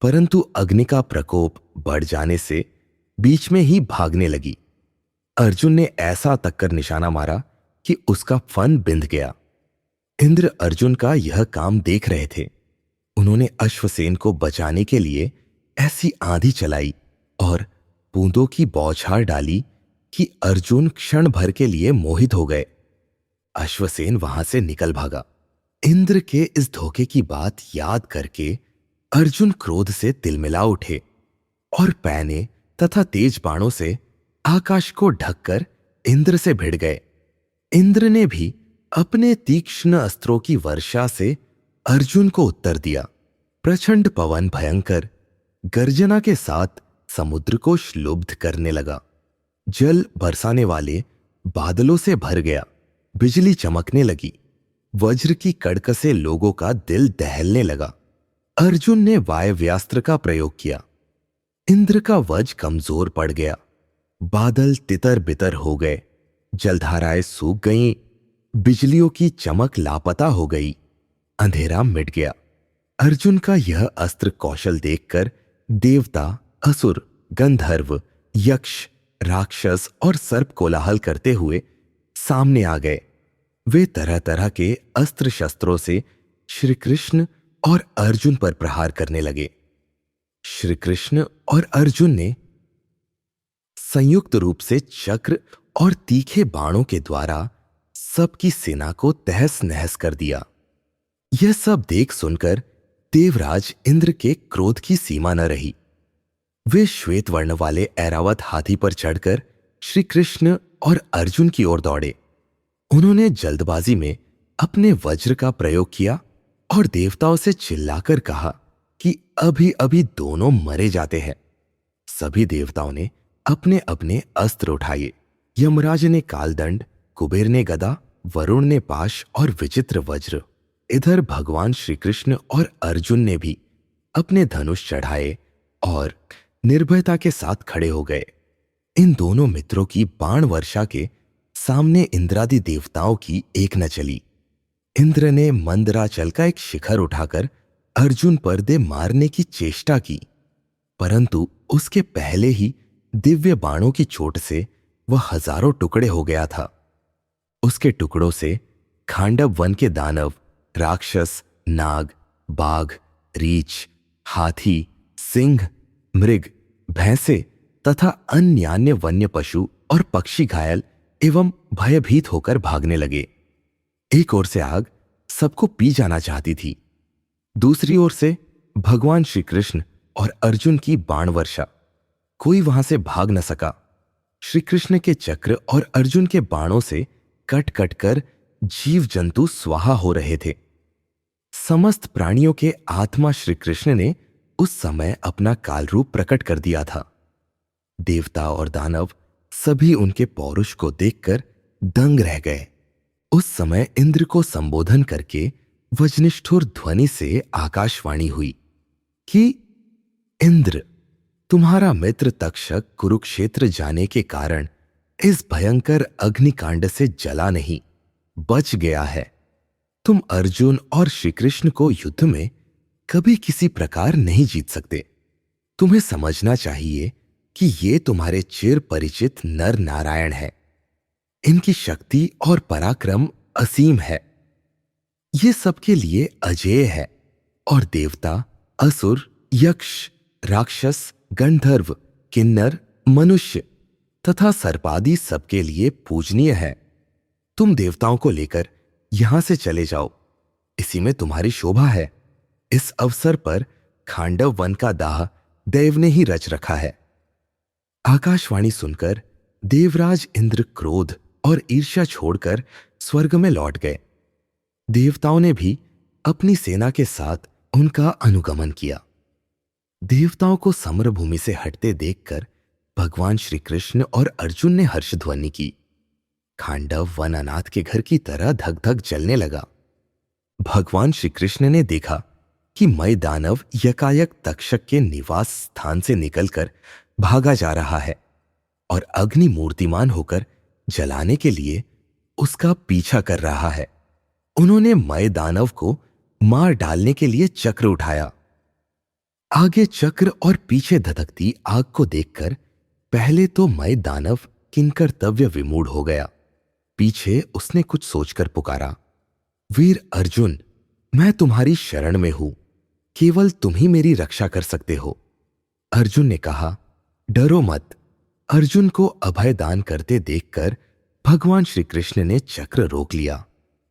परंतु अग्नि का प्रकोप बढ़ जाने से बीच में ही भागने लगी। अर्जुन ने ऐसा तक्कर निशाना मारा कि उसका फन बिंध गया। इंद्र अर्जुन का यह काम देख रहे थे। उन्होंने अश्वसेन को बचाने के लिए ऐसी आंधी चलाई और बूंदों की बौछार डाली कि अर्जुन क्षण भर के लिए मोहित हो गए। अश्वसेन वहां से निकल भागा। इंद्र के इस धोखे की बात याद करके अर्जुन क्रोध से तिलमिला उठे और पैने तथा तेज बाणों से आकाश को ढककर इंद्र से भिड़ गए। इंद्र ने भी अपने तीक्ष्ण अस्त्रों की वर्षा से अर्जुन को उत्तर दिया। प्रचंड पवन भयंकर गर्जना के साथ समुद्र को श्लुब्ध करने लगा। जल बरसाने वाले बादलों से भर गया। बिजली चमकने लगी। वज्र की कड़क से लोगों का दिल दहलने लगा। अर्जुन ने वायव्यास्त्र का प्रयोग किया। इंद्र का वज्र कमजोर पड़ गया। बादल तितर बितर हो गए। जलधाराएं सूख गईं। बिजलियों की चमक लापता हो गई। अंधेरा मिट गया। अर्जुन का यह अस्त्र कौशल देखकर देवता, असुर, गंधर्व, यक्ष, राक्षस और सर्प कोलाहल करते हुए सामने आ गए। वे तरह तरह के अस्त्र शस्त्रों से श्री कृष्ण और अर्जुन पर प्रहार करने लगे। श्री कृष्ण और अर्जुन ने संयुक्त रूप से चक्र और तीखे बाणों के द्वारा सबकी सेना को तहस नहस कर दिया। यह सब देख सुनकर देवराज इंद्र के क्रोध की सीमा न रही। वे श्वेत वर्ण वाले ऐरावत हाथी पर चढ़कर श्री कृष्ण और अर्जुन की ओर दौड़े। उन्होंने जल्दबाजी में अपने वज्र का प्रयोग किया और देवताओं से चिल्लाकर कहा कि अभी अभी दोनों मरे जाते हैं। सभी देवताओं ने अपने अपने अस्त्र उठाए। यमराज ने कालदंड, कुबेर ने गदा, वरुण ने पाश और विचित्र वज्र। इधर भगवान श्री कृष्ण और अर्जुन ने भी अपने धनुष चढ़ाए और निर्भयता के साथ खड़े हो गए। इन दोनों मित्रों की बाण वर्षा के सामने इंद्रादि देवताओं की एक न चली। इंद्र ने मंदराचल का एक शिखर उठाकर अर्जुन पर दे मारने की चेष्टा की, परंतु उसके पहले ही दिव्य बाणों की चोट से वह हजारों टुकड़े हो गया था। उसके टुकड़ों से खांडव वन के दानव, राक्षस, नाग, बाघ, रीछ, हाथी, सिंह, मृग, भैंसे तथा अन्य वन्य पशु और पक्षी घायल एवं भयभीत होकर भागने लगे। एक ओर से आग सबको पी जाना चाहती थी, दूसरी ओर से भगवान श्री कृष्ण और अर्जुन की बाण वर्षा। कोई वहां से भाग न सका। श्री कृष्ण के चक्र और अर्जुन के बाणों से कट कट कर जीव जंतु स्वाहा हो रहे थे। समस्त प्राणियों के आत्मा श्री कृष्ण ने उस समय अपना काल रूप प्रकट कर दिया था। देवता और दानव सभी उनके पौरुष को देखकर दंग रह गए। उस समय इंद्र को संबोधन करके वज्रनिष्ठुर ध्वनि से आकाशवाणी हुई कि इंद्र, तुम्हारा मित्र तक्षक कुरुक्षेत्र जाने के कारण इस भयंकर अग्निकांड से जला नहीं, बच गया है। तुम अर्जुन और श्री कृष्ण को युद्ध में कभी किसी प्रकार नहीं जीत सकते। तुम्हें समझना चाहिए कि ये तुम्हारे चिर परिचित नर नारायण है। इनकी शक्ति और पराक्रम असीम है। ये सबके लिए अजेय है और देवता, असुर, यक्ष, राक्षस, गंधर्व, किन्नर, मनुष्य तथा सर्पादि सबके लिए पूजनीय है। तुम देवताओं को लेकर यहां से चले जाओ, इसी में तुम्हारी शोभा है। इस अवसर पर खांडव वन का दाह देव ने ही रच रखा है। आकाशवाणी सुनकर देवराज इंद्र क्रोध और ईर्ष्या छोड़कर स्वर्ग में लौट गए। देवताओं ने भी अपनी सेना के साथ उनका अनुगमन किया। देवताओं को समरभूमि से हटते देखकर भगवान श्री कृष्ण और अर्जुन ने हर्षध्वनि की। खांडव वन अनाथ के घर की तरह धक धक जलने लगा। भगवान श्री कृष्ण ने देखा कि मय दानव यकायक तक्षक के निवास स्थान से निकलकर भागा जा रहा है और अग्नि मूर्तिमान होकर जलाने के लिए उसका पीछा कर रहा है। उन्होंने मय दानव को मार डालने के लिए चक्र उठाया। आगे चक्र और पीछे धधकती आग को देखकर पहले तो मय दानव किंकर्तव्य विमूढ़ हो गया। पीछे उसने कुछ सोचकर पुकारा, वीर अर्जुन, मैं तुम्हारी शरण में हूं, केवल तुम ही मेरी रक्षा कर सकते हो। अर्जुन ने कहा, डरो मत। अर्जुन को अभय दान करते देखकर भगवान श्री कृष्ण ने चक्र रोक लिया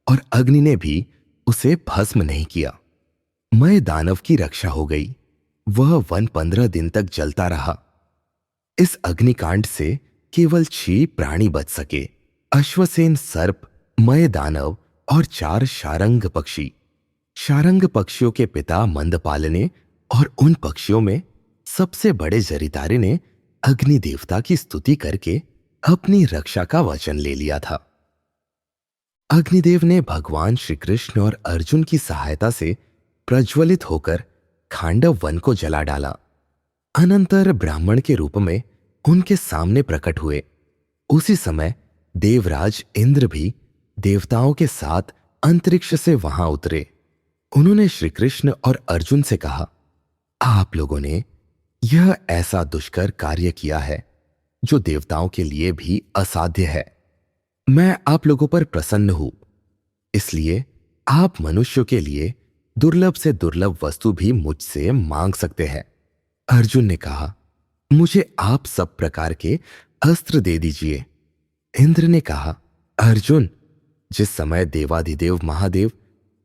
और अग्नि ने भी उसे भस्म नहीं किया। मय दानव की रक्षा हो गई। वह वन 15 दिन तक जलता रहा। इस अग्निकांड से केवल 6 प्राणी बच सके, अश्वसेन सर्प, मय दानव और 4 शारंग पक्षी। शारंग पक्षियों के पिता मंदपाल ने और उन पक्षियों में सबसे बड़े जरितारे ने अग्नि देवता की स्तुति करके अपनी रक्षा का वचन ले लिया था। अग्निदेव ने भगवान श्री कृष्ण और अर्जुन की सहायता से प्रज्वलित होकर खांडव वन को जला डाला। अनंतर ब्राह्मण के रूप में उनके सामने प्रकट हुए। उसी समय देवराज इंद्र भी देवताओं के साथ अंतरिक्ष से वहां उतरे। उन्होंने श्री कृष्ण और अर्जुन से कहा, आप लोगों ने यह ऐसा दुष्कर कार्य किया है जो देवताओं के लिए भी असाध्य है। मैं आप लोगों पर प्रसन्न हूं, इसलिए आप मनुष्यों के लिए दुर्लभ से दुर्लभ वस्तु भी मुझसे मांग सकते हैं। अर्जुन ने कहा, मुझे आप सब प्रकार के अस्त्र दे दीजिए। इंद्र ने कहा, अर्जुन, जिस समय देवाधिदेव महादेव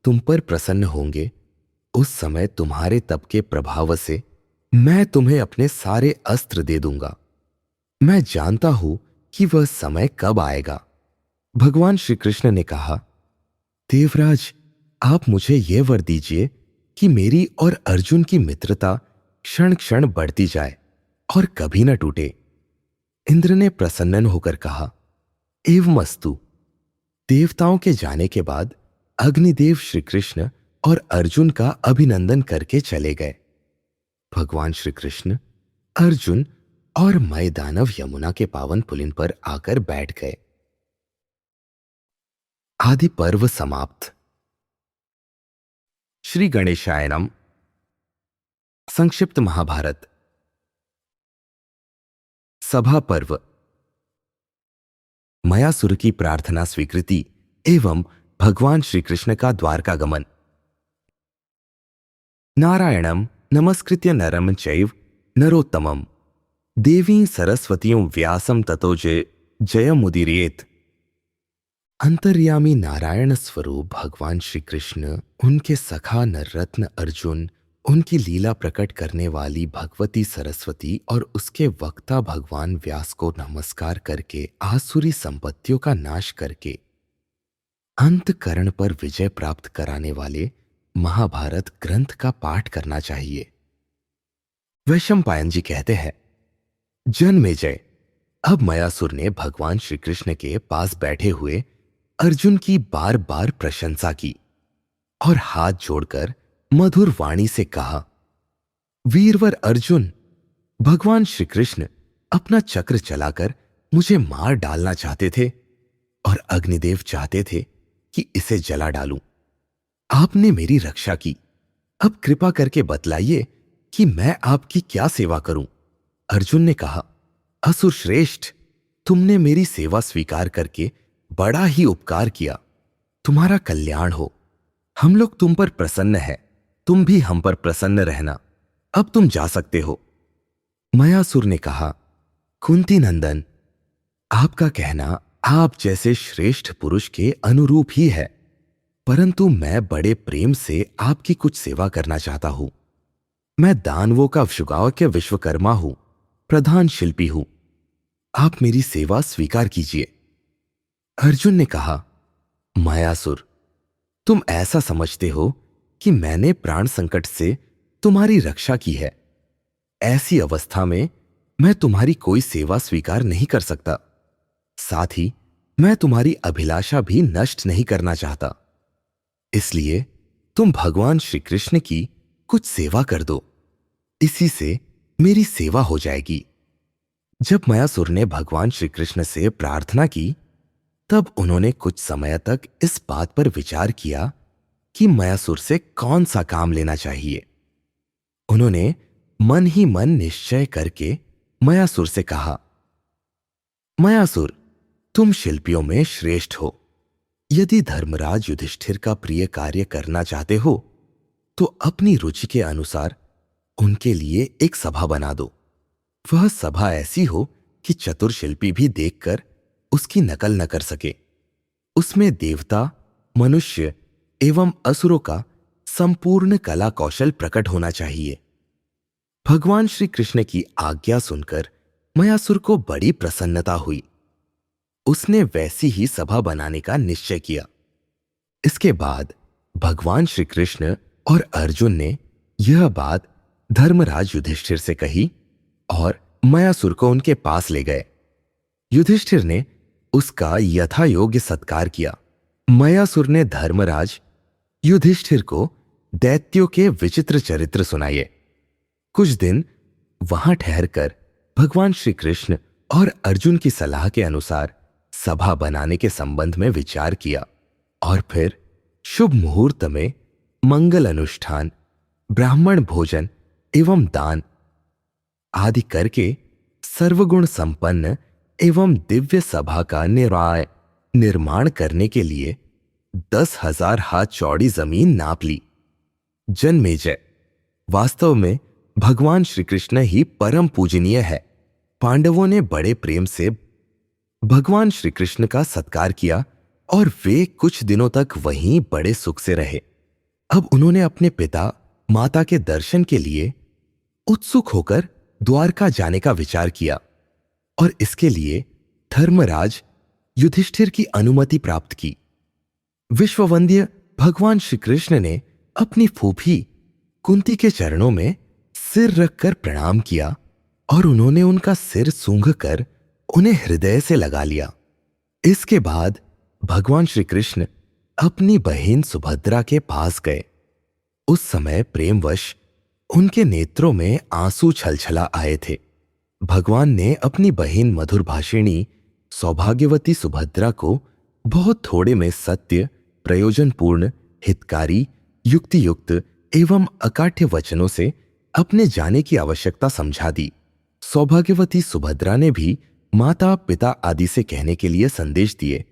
तुम पर प्रसन्न होंगे, उस समय तुम्हारे तप के प्रभाव से मैं तुम्हें अपने सारे अस्त्र दे दूंगा। मैं जानता हूं कि वह समय कब आएगा। भगवान श्री कृष्ण ने कहा, देवराज, आप मुझे यह वर दीजिए कि मेरी और अर्जुन की मित्रता क्षण क्षण बढ़ती जाए और कभी न टूटे। इंद्र ने प्रसन्न होकर कहा, एवमस्तु। देवताओं के जाने के बाद अग्निदेव श्री कृष्ण और अर्जुन का अभिनंदन करके चले गए। भगवान श्री कृष्ण, अर्जुन और मय दानव यमुना के पावन पुलिन पर आकर बैठ गए। आदि पर्व समाप्त। श्री गणेशाय नमः। संक्षिप्त महाभारत सभा पर्व। मयासुर की प्रार्थना स्वीकृति एवं भगवान श्री कृष्ण का द्वारकागमन। नारायणं नमस्कृत्य नरं चैव नरोत्तमं देवीं सरस्वतीं व्यासं ततो जयमुदीरयेत्। अंतर्यामी नारायण स्वरूप भगवान श्री कृष्ण, उनके सखा नररत्न अर्जुन, उनकी लीला प्रकट करने वाली भगवती सरस्वती और उसके वक्ता भगवान व्यास को नमस्कार करके आसुरी संपत्तियों का नाश करके अंतकरण पर विजय प्राप्त कराने वाले महाभारत ग्रंथ का पाठ करना चाहिए। वैशंपायन जी कहते हैं, जन्मेजय, अब मयासुर ने भगवान श्री कृष्ण के पास बैठे हुए अर्जुन की बार बार प्रशंसा की और हाथ जोड़कर मधुर वाणी से कहा, वीरवर अर्जुन, भगवान श्री कृष्ण अपना चक्र चलाकर मुझे मार डालना चाहते थे और अग्निदेव चाहते थे कि इसे जला डालूं। आपने मेरी रक्षा की। अब कृपा करके बतलाइए कि मैं आपकी क्या सेवा करूं। अर्जुन ने कहा, असुर श्रेष्ठ, तुमने मेरी सेवा स्वीकार करके बड़ा ही उपकार किया। तुम्हारा कल्याण हो। हम लोग तुम पर प्रसन्न है, तुम भी हम पर प्रसन्न रहना। अब तुम जा सकते हो। मयासुर ने कहा, कुंती नंदन, आपका कहना आप जैसे श्रेष्ठ पुरुष के अनुरूप ही है, परंतु मैं बड़े प्रेम से आपकी कुछ सेवा करना चाहता हूं। मैं दानवों का वशुगाव के विश्वकर्मा हूं, प्रधान शिल्पी हूं। आप मेरी सेवा स्वीकार कीजिए। अर्जुन ने कहा, मयासुर, तुम ऐसा समझते हो कि मैंने प्राण संकट से तुम्हारी रक्षा की है। ऐसी अवस्था में मैं तुम्हारी कोई सेवा स्वीकार नहीं कर सकता। साथ ही मैं तुम्हारी अभिलाषा भी नष्ट नहीं करना चाहता। इसलिए तुम भगवान श्री कृष्ण की कुछ सेवा कर दो, इसी से मेरी सेवा हो जाएगी। जब मयासुर ने भगवान श्री कृष्ण से प्रार्थना की, तब उन्होंने कुछ समय तक इस बात पर विचार किया कि मयासुर से कौन सा काम लेना चाहिए। उन्होंने मन ही मन निश्चय करके मयासुर से कहा, मयासुर, तुम शिल्पियों में श्रेष्ठ हो। यदि धर्मराज युधिष्ठिर का प्रिय कार्य करना चाहते हो तो अपनी रुचि के अनुसार उनके लिए एक सभा बना दो। वह सभा ऐसी हो कि चतुर शिल्पी भी देखकर उसकी नकल न कर सके। उसमें देवता, मनुष्य एवं असुरों का संपूर्ण कला कौशल प्रकट होना चाहिए। भगवान श्री कृष्ण की आज्ञा सुनकर मयासुर को बड़ी प्रसन्नता हुई। उसने वैसी ही सभा बनाने का निश्चय किया। इसके बाद भगवान श्री कृष्ण और अर्जुन ने यह बात धर्मराज युधिष्ठिर से कही और मयासुर को उनके पास ले गए। युधिष्ठिर ने उसका यथा योग्य सत्कार किया। मयासुर ने धर्मराज युधिष्ठिर को दैत्यों के विचित्र चरित्र सुनाए। कुछ दिन वहां ठहरकर भगवान श्री कृष्ण और अर्जुन की सलाह के अनुसार सभा बनाने के संबंध में विचार किया और फिर शुभ मुहूर्त में मंगल अनुष्ठान, ब्राह्मण भोजन एवं दान आदि करके सर्वगुण संपन्न एवं दिव्य सभा का निर्माण करने के लिए 10,000 हाथ चौड़ी जमीन नाप ली। जन्मेजय, वास्तव में भगवान श्री कृष्ण ही परम पूजनीय है। पांडवों ने बड़े प्रेम से भगवान श्री कृष्ण का सत्कार किया और वे कुछ दिनों तक वहीं बड़े सुख से रहे। अब उन्होंने अपने पिता माता के दर्शन के लिए उत्सुक होकर द्वारका जाने का विचार किया और इसके लिए धर्मराज युधिष्ठिर की अनुमति प्राप्त की। विश्ववंद्य भगवान श्री कृष्ण ने अपनी फूफी कुंती के चरणों में सिर रखकर प्रणाम किया और उन्होंने उनका सिर सूंघकर उन्हें हृदय से लगा लिया। इसके बाद भगवान श्री कृष्ण अपनी बहन सुभद्रा के पास गए। उस समय प्रेमवश उनके नेत्रों में आंसू छलछला आए थे। भगवान ने अपनी बहन मधुरभाषिणी सौभाग्यवती सुभद्रा को बहुत थोड़े में सत्य, प्रयोजनपूर्ण, हितकारी, युक्ति युक्त एवं अकाठ्य वचनों से अपने जाने की आवश्यकता समझा दी। सौभाग्यवती सुभद्रा ने भी माता पिता आदि से कहने के लिए संदेश दिए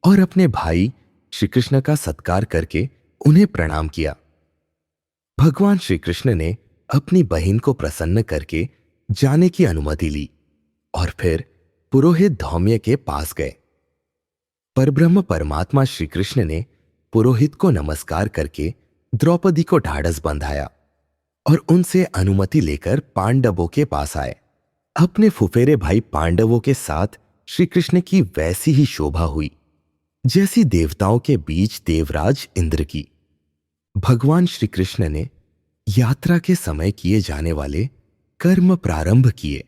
और अपने भाई श्री कृष्ण का सत्कार करके उन्हें प्रणाम किया। भगवान श्री कृष्ण ने अपनी बहन को प्रसन्न करके जाने की अनुमति ली और फिर पुरोहित धौम्य के पास गए। परब्रह्म परमात्मा श्री कृष्ण ने पुरोहित को नमस्कार करके द्रौपदी को ढाढ़स बंधाया और उनसे अनुमति लेकर पांडवों के पास आए। अपने फुफेरे भाई पांडवों के साथ श्री कृष्ण की वैसी ही शोभा हुई जैसी देवताओं के बीच देवराज इंद्र की। भगवान श्री कृष्ण ने यात्रा के समय किए जाने वाले कर्म प्रारंभ किए।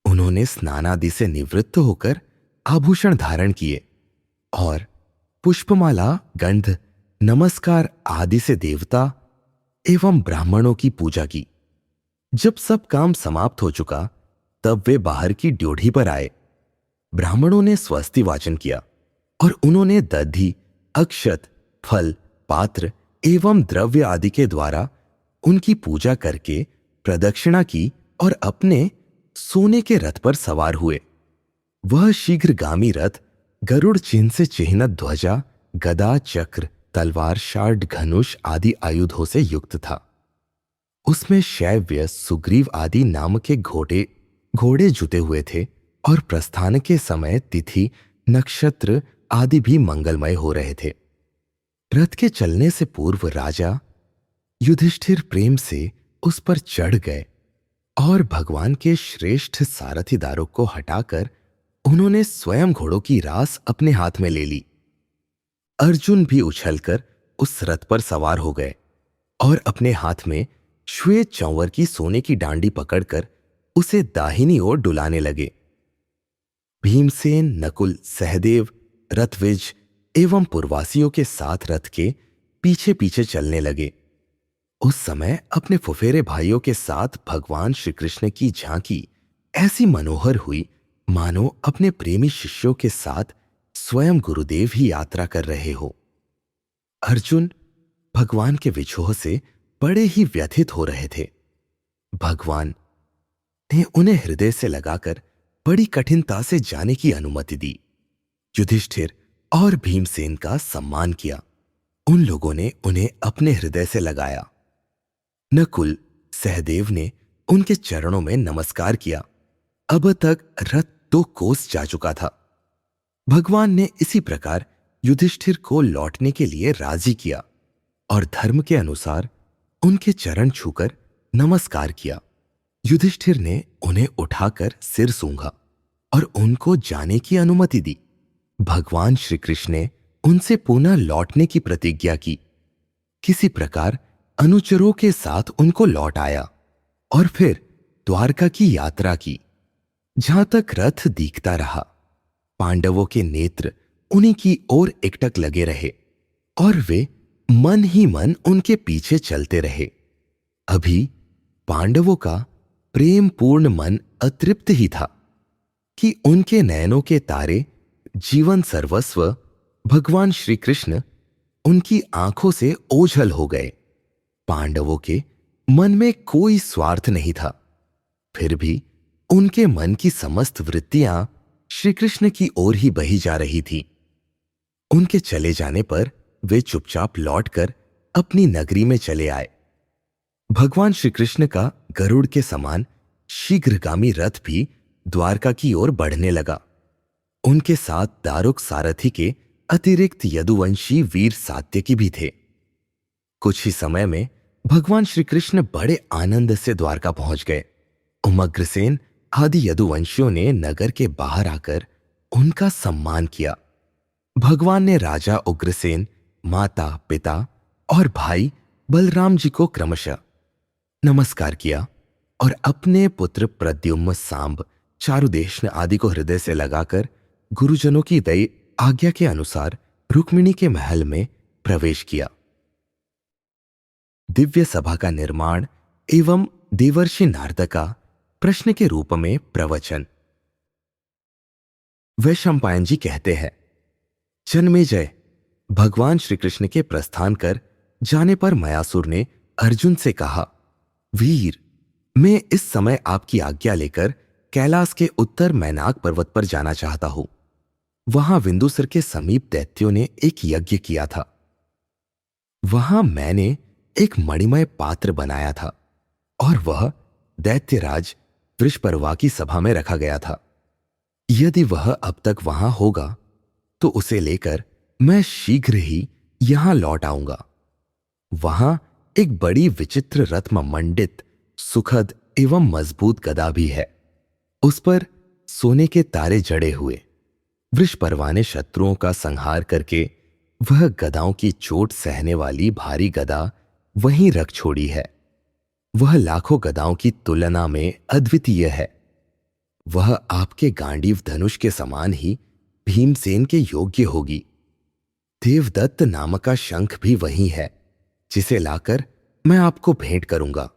उन्होंने स्नानादि से निवृत्त होकर आभूषण धारण किए और पुष्पमाला, गंध, नमस्कार आदि से देवता एवं ब्राह्मणों की पूजा की। जब सब काम समाप्त हो चुका तब वे बाहर की ड्योढ़ी पर आए। ब्राह्मणों ने स्वस्ति वाचन किया और उन्होंने दधि, अक्षत, फल, पात्र एवं द्रव्य आदि के द्वारा उनकी पूजा करके प्रदक्षिणा की और अपने सोने के रथ पर सवार हुए। वह शीघ्रगामी रथ गरुड़ चिन्ह से चिह्नित ध्वजा, गदा, चक्र, तलवार, शार्ड, धनुष आदि आयुधों से युक्त था। उसमें शैव्य, सुग्रीव आदि नाम के घोड़े जुते हुए थे और प्रस्थान के समय तिथि, नक्षत्र आदि भी मंगलमय हो रहे थे। रथ के चलने से पूर्व राजा युधिष्ठिर प्रेम से उस पर चढ़ गए और भगवान के श्रेष्ठ सारथी दारुक को हटाकर उन्होंने स्वयं घोड़ों की रास अपने हाथ में ले ली। अर्जुन भी उछलकर उस रथ पर सवार हो गए और अपने हाथ में श्वेत चौवर की सोने की डांडी पकड़कर उसे दाहिनी ओर डुलाने लगे। भीमसेन, नकुल, सहदेव, रथविज एवं पुरवासियों के साथ रथ के पीछे पीछे चलने लगे। उस समय अपने फुफेरे भाइयों के साथ भगवान श्री कृष्ण की झांकी ऐसी मनोहर हुई मानो अपने प्रेमी शिष्यों के साथ स्वयं गुरुदेव ही यात्रा कर रहे हो। अर्जुन भगवान के विछोह से बड़े ही व्यथित हो रहे थे। भगवान ने उन्हें हृदय से लगाकर बड़ी कठिनता से जाने की अनुमति दी। युधिष्ठिर और भीमसेन का सम्मान किया। उन लोगों ने उन्हें अपने हृदय से लगाया। नकुल, सहदेव ने उनके चरणों में नमस्कार किया। अब तक रथ 2 कोस जा चुका था। भगवान ने इसी प्रकार युधिष्ठिर को लौटने के लिए राजी किया और धर्म के अनुसार उनके चरण छूकर नमस्कार किया। युधिष्ठिर ने उन्हें उठाकर सिर सूंघा और उनको जाने की अनुमति दी। भगवान श्री कृष्ण ने उनसे पुनः लौटने की प्रतिज्ञा की। किसी प्रकार अनुचरों के साथ उनको लौट आया और फिर द्वारका की यात्रा की। जहां तक रथ दिखता रहा, पांडवों के नेत्र उन्हीं की ओर एकटक लगे रहे और वे मन ही मन उनके पीछे चलते रहे। अभी पांडवों का प्रेम पूर्ण मन अतृप्त ही था कि उनके नयनों के तारे, जीवन सर्वस्व भगवान श्री कृष्ण उनकी आंखों से ओझल हो गए। पांडवों के मन में कोई स्वार्थ नहीं था, फिर भी उनके मन की समस्त वृत्तियां श्री कृष्ण की ओर ही बही जा रही थी। उनके चले जाने पर वे चुपचाप लौटकर अपनी नगरी में चले आए। भगवान श्री कृष्ण का गरुड़ के समान शीघ्रगामी रथ भी द्वारका की ओर बढ़ने लगा। उनके साथ दारुक सारथी के अतिरिक्त यदुवंशी वीर सात्यकी भी थे। कुछ ही समय में भगवान श्री कृष्ण बड़े आनंद से द्वारका पहुंच गए। उमग्रसेन आदि यदुवंशियों ने नगर के बाहर आकर उनका सम्मान किया। भगवान ने राजा उग्रसेन, माता, पिता और भाई बलराम जी को क्रमशः नमस्कार किया और अपने पुत्र प्रद्युम्न, सांब, चारुदेशन आदि को हृदय से लगाकर गुरुजनों की दई आज्ञा के अनुसार रुक्मिणी के महल में प्रवेश किया। दिव्य सभा का निर्माण एवं देवर्षि नारद का प्रश्न के रूप में प्रवचन। वैशंपायन जी कहते हैं, जन्मेजय, भगवान श्री कृष्ण के प्रस्थान कर जाने पर मयासुर ने अर्जुन से कहा, वीर, मैं इस समय आपकी आज्ञा लेकर कैलाश के उत्तर मैनाक पर्वत पर जाना चाहता हूं। वहां विंदुसर के समीप दैत्यों ने एक यज्ञ किया था। वहां मैंने एक मणिमय पात्र बनाया था और वह दैत्यराज वृषपर्वा की सभा में रखा गया था। यदि वह अब तक वहां होगा तो उसे लेकर मैं शीघ्र ही यहां लौट आऊंगा। वहां एक बड़ी विचित्र रत्न मंडित सुखद एवं मजबूत गदा भी है। उस पर सोने के तारे जड़े हुए। वृषपर्वा ने शत्रुओं का संहार करके वह गदाओं की चोट सहने वाली भारी गदा वहीं रख छोड़ी है। वह लाखों गदाओं की तुलना में अद्वितीय है। वह आपके गांडीव धनुष के समान ही भीमसेन के योग्य होगी। देवदत्त नामक का शंख भी वही है, जिसे लाकर मैं आपको भेंट करूंगा।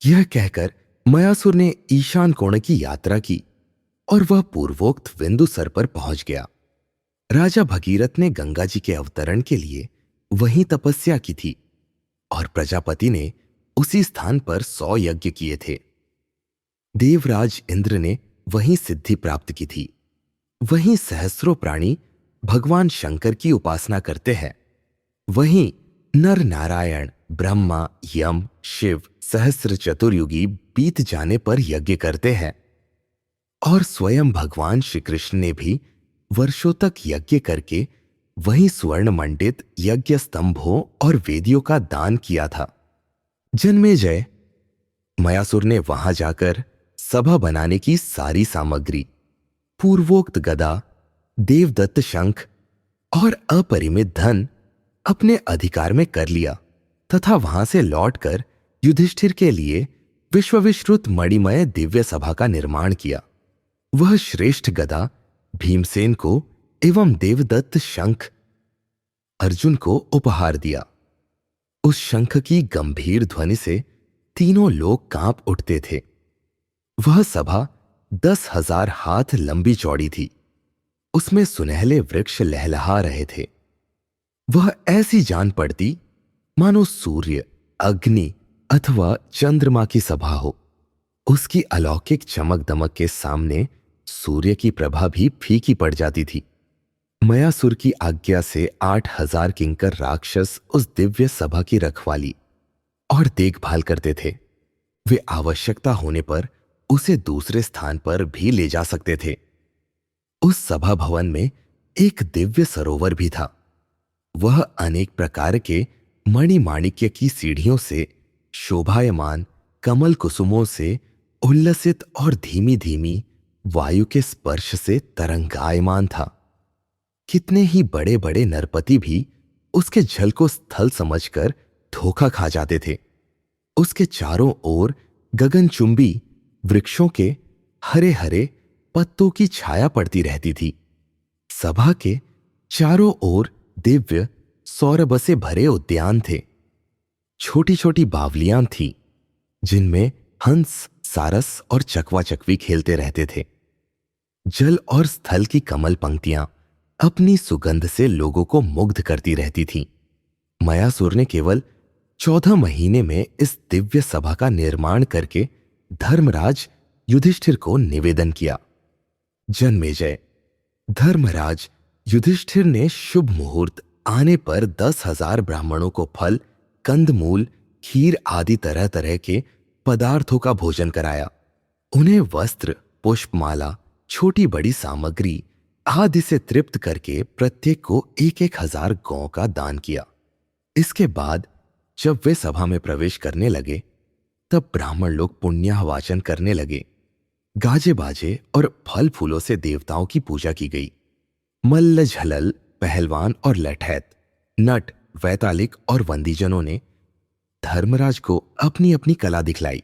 यह कहकर मयासुर ने ईशान कोण की यात्रा की और वह पूर्वोक्त विंदुसर पर पहुंच गया। राजा भगीरथ ने गंगा जी के अवतरण के लिए वहीं तपस्या की थी और प्रजापति ने उसी स्थान पर 100 यज्ञ किए थे। देवराज इंद्र ने वहीं सिद्धि प्राप्त की थी। वहीं सहस्रों प्राणी भगवान शंकर की उपासना करते हैं। वहीं नर नारायण ब्रह्मा यम शिव सहस्र चतुर्युगी बीत जाने पर यज्ञ करते हैं और स्वयं भगवान श्री कृष्ण ने भी वर्षों तक यज्ञ करके वहीं स्वर्ण मंडित यज्ञ स्तंभों और वेदियों का दान किया था। जन्मेजय, मयासुर ने वहां जाकर सभा बनाने की सारी सामग्री, पूर्वोक्त गदा, देवदत्त शंख और अपरिमित धन अपने अधिकार में कर लिया तथा वहां से लौटकर युधिष्ठिर के लिए विश्वविश्रुत मणिमय दिव्य सभा का निर्माण किया। वह श्रेष्ठ गदा भीमसेन को एवं देवदत्त शंख अर्जुन को उपहार दिया। उस शंख की गंभीर ध्वनि से तीनों लोग कांप उठते थे। वह सभा 10,000 हाथ लंबी चौड़ी थी। उसमें सुनहले वृक्ष लहलहा रहे थे। वह ऐसी जान पड़ती मानो सूर्य, अग्नि अथवा चंद्रमा की सभा हो। उसकी अलौकिक चमक दमक के सामने सूर्य की प्रभा भी फीकी पड़ जाती थी। मयासुर की आज्ञा से 8,000 किंकर राक्षस उस दिव्य सभा की रखवाली और देखभाल करते थे। वे आवश्यकता होने पर उसे दूसरे स्थान पर भी ले जा सकते थे। उस सभा भवन में एक दिव्य सरोवर भी था। वह अनेक प्रकार के मणिमाणिक्य की सीढ़ियों से शोभायमान, कमल कुसुमों से उल्लसित और धीमी धीमी वायु के स्पर्श से तरंगायमान था। कितने ही बड़े बड़े नरपति भी उसके जल को स्थल समझकर धोखा खा जाते थे। उसके चारों ओर गगनचुंबी वृक्षों के हरे हरे पत्तों की छाया पड़ती रहती थी। सभा के चारों ओर दिव्य सौरभ से भरे उद्यान थे। छोटी छोटी बावलियां थीं, जिनमें हंस, सारस और चकवा चकवी खेलते रहते थे। जल और स्थल की कमल पंक्तियां अपनी सुगंध से लोगों को मुग्ध करती रहती थीं। मयासुर ने केवल 14 महीने में इस दिव्य सभा का निर्माण करके धर्मराज युधिष्ठिर को निवेदन किया। जन्मेजय, धर्मराज युधिष्ठिर ने शुभ मुहूर्त आने पर 10,000 ब्राह्मणों को फल, कंदमूल, खीर आदि तरह तरह के पदार्थों का भोजन कराया। उन्हें वस्त्र, पुष्पमाला, छोटी बड़ी सामग्री आदि से तृप्त करके प्रत्येक को 1,000 गौ का दान किया। इसके बाद जब वे सभा में प्रवेश करने लगे तब ब्राह्मण लोग पुण्याहवाचन करने लगे। गाजे बाजे और फल फूलों से देवताओं की पूजा की गई। मल्ल, झलल, पहलवान और लठैत, नट, वैतालिक और वंदीजनों ने धर्मराज को अपनी अपनी कला दिखलाई।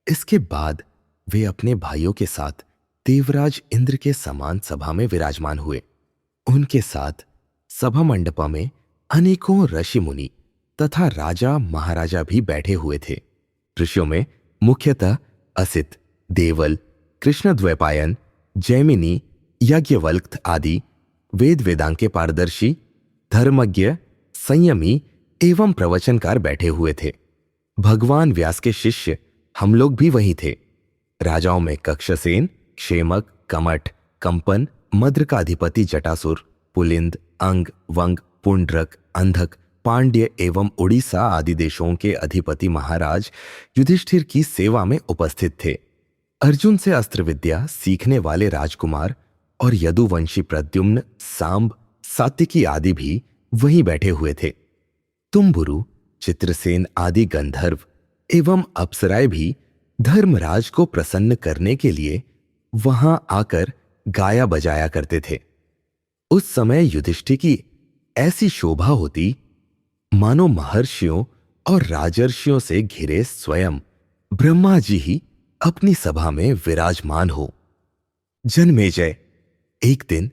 इसके बाद वे अपने भाइयों के साथ देवराज इंद्र के समान सभा में विराजमान हुए। उनके साथ सभा मंडपा में अनेकों ऋषि मुनि तथा राजा महाराजा भी बैठे हुए थे। ऋषियों में मुख्यतः असित, देवल, कृष्णद्वैपायन, जैमिनी, याज्ञवल्क्य आदि वेद वेदांग के पारदर्शी, धर्मज्ञ, संयमी, एवं प्रवचनकार बैठे हुए थे। भगवान व्यास के शिष्य हम लोग भी वहीं थे। राजाओं में कक्षसेन, क्षेमक, कमठ, कंपन, मद्र का अधिपति जटासुर, पुलिंद, अंग, वंग, पुंड्रक, अंधक, पांड्य एवं उड़ीसा आदि देशों के अधिपति महाराज युधिष्ठिर की सेवा में उपस्थित थे। अर्जुन से अस्त्र विद्या सीखने वाले राजकुमार और यदुवंशी प्रद्युम्न, सांब, सात्विकी आदि भी वहीं बैठे हुए थे। तुम्बुरु, चित्रसेन आदि गंधर्व एवं अप्सराएं भी धर्मराज को प्रसन्न करने के लिए वहां आकर गाया बजाया करते थे। उस समय युधिष्ठिर की ऐसी शोभा होती मानो महर्षियों और राजर्षियों से घिरे स्वयं ब्रह्मा जी ही अपनी सभा में विराजमान हो। जन्मेजय, एक दिन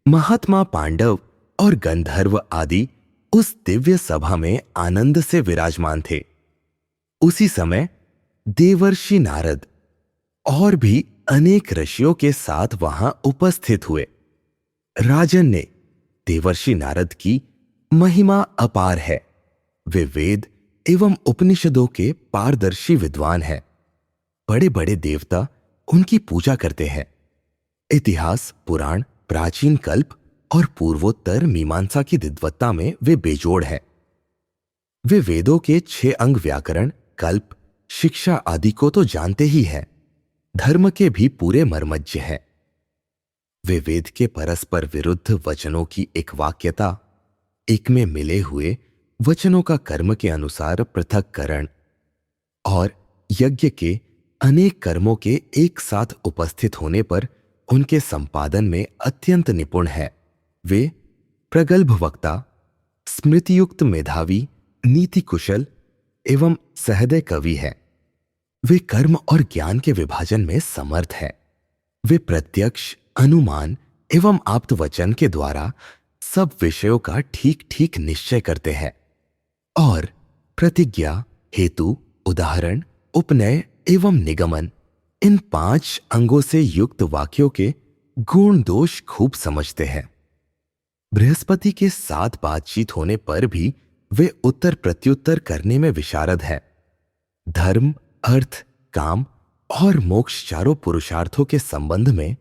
महात्मा पांडव और गंधर्व आदि उस दिव्य सभा में आनंद से विराजमान थे। उसी समय देवर्षि नारद और भी अनेक ऋषियों के साथ वहां उपस्थित हुए। राजन ने देवर्षि नारद की महिमा अपार है। वे वेद एवं उपनिषदों के पारदर्शी विद्वान हैं। बड़े बड़े देवता उनकी पूजा करते हैं। इतिहास, पुराण, प्राचीन कल्प और पूर्वोत्तर मीमांसा की विद्वत्ता में वे बेजोड़ हैं। वे वेदों के 6 अंग व्याकरण, कल्प, शिक्षा आदि को तो जानते ही हैं, धर्म के भी पूरे मर्मज्ञ हैं। वे वेद के परस्पर विरुद्ध वचनों की एक वाक्यता, एक में मिले हुए वचनों का कर्म के अनुसार पृथक्करण और यज्ञ के अनेक कर्मों के एक साथ उपस्थित होने पर उनके संपादन में अत्यंत निपुण है। वे प्रगल्भ वक्ता, स्मृतियुक्त मेधावी, नीति कुशल एवं सहृदय कवि हैं। वे कर्म और ज्ञान के विभाजन में समर्थ हैं। वे प्रत्यक्ष, अनुमान एवं आप्त वचन के द्वारा सब विषयों का ठीक ठीक निश्चय करते हैं और प्रतिज्ञा, हेतु, उदाहरण, उपनय एवं निगमन, इन 5 अंगों से युक्त वाक्यों के गुण दोष खूब समझते हैं। बृहस्पति के साथ बातचीत होने पर भी वे उत्तर प्रत्युत्तर करने में विशारद हैं। धर्म, अर्थ, काम और मोक्ष चारों पुरुषार्थों के संबंध में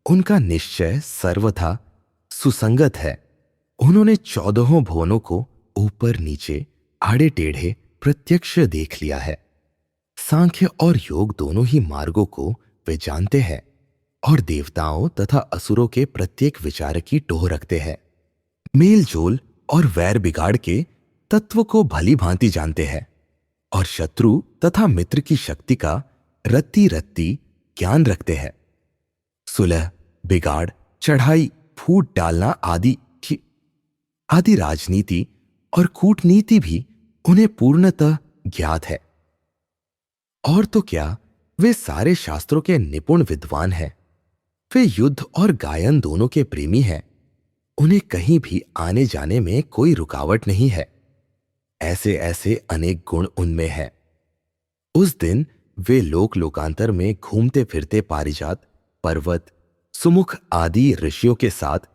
उनका निश्चय सर्वथा सुसंगत है। उन्होंने 14 भुवनों को ऊपर नीचे, आड़े टेढ़े प्रत्यक्ष देख लिया है। सांख्य और योग दोनों ही मार्गों को वे जानते हैं और देवताओं तथा असुरों के प्रत्येक विचार की टोह रखते हैं। मेल जोल और वैर बिगाड़ के तत्व को भली भांति जानते हैं और शत्रु तथा मित्र की शक्ति का रत्ती रत्ती ज्ञान रखते हैं। सुलह, बिगाड़, चढ़ाई, फूट डालना आदि राजनीति और कूटनीति भी उन्हें पूर्णतः ज्ञात है। और तो क्या, वे सारे शास्त्रों के निपुण विद्वान हैं। वे युद्ध और गायन दोनों के प्रेमी हैं। उन्हें कहीं भी आने जाने में कोई रुकावट नहीं है। ऐसे ऐसे अनेक गुण उनमें हैं। उस दिन वे लोक लोकांतर में घूमते फिरते पारिजात, पर्वत, सुमुख आदि ऋषियों के साथ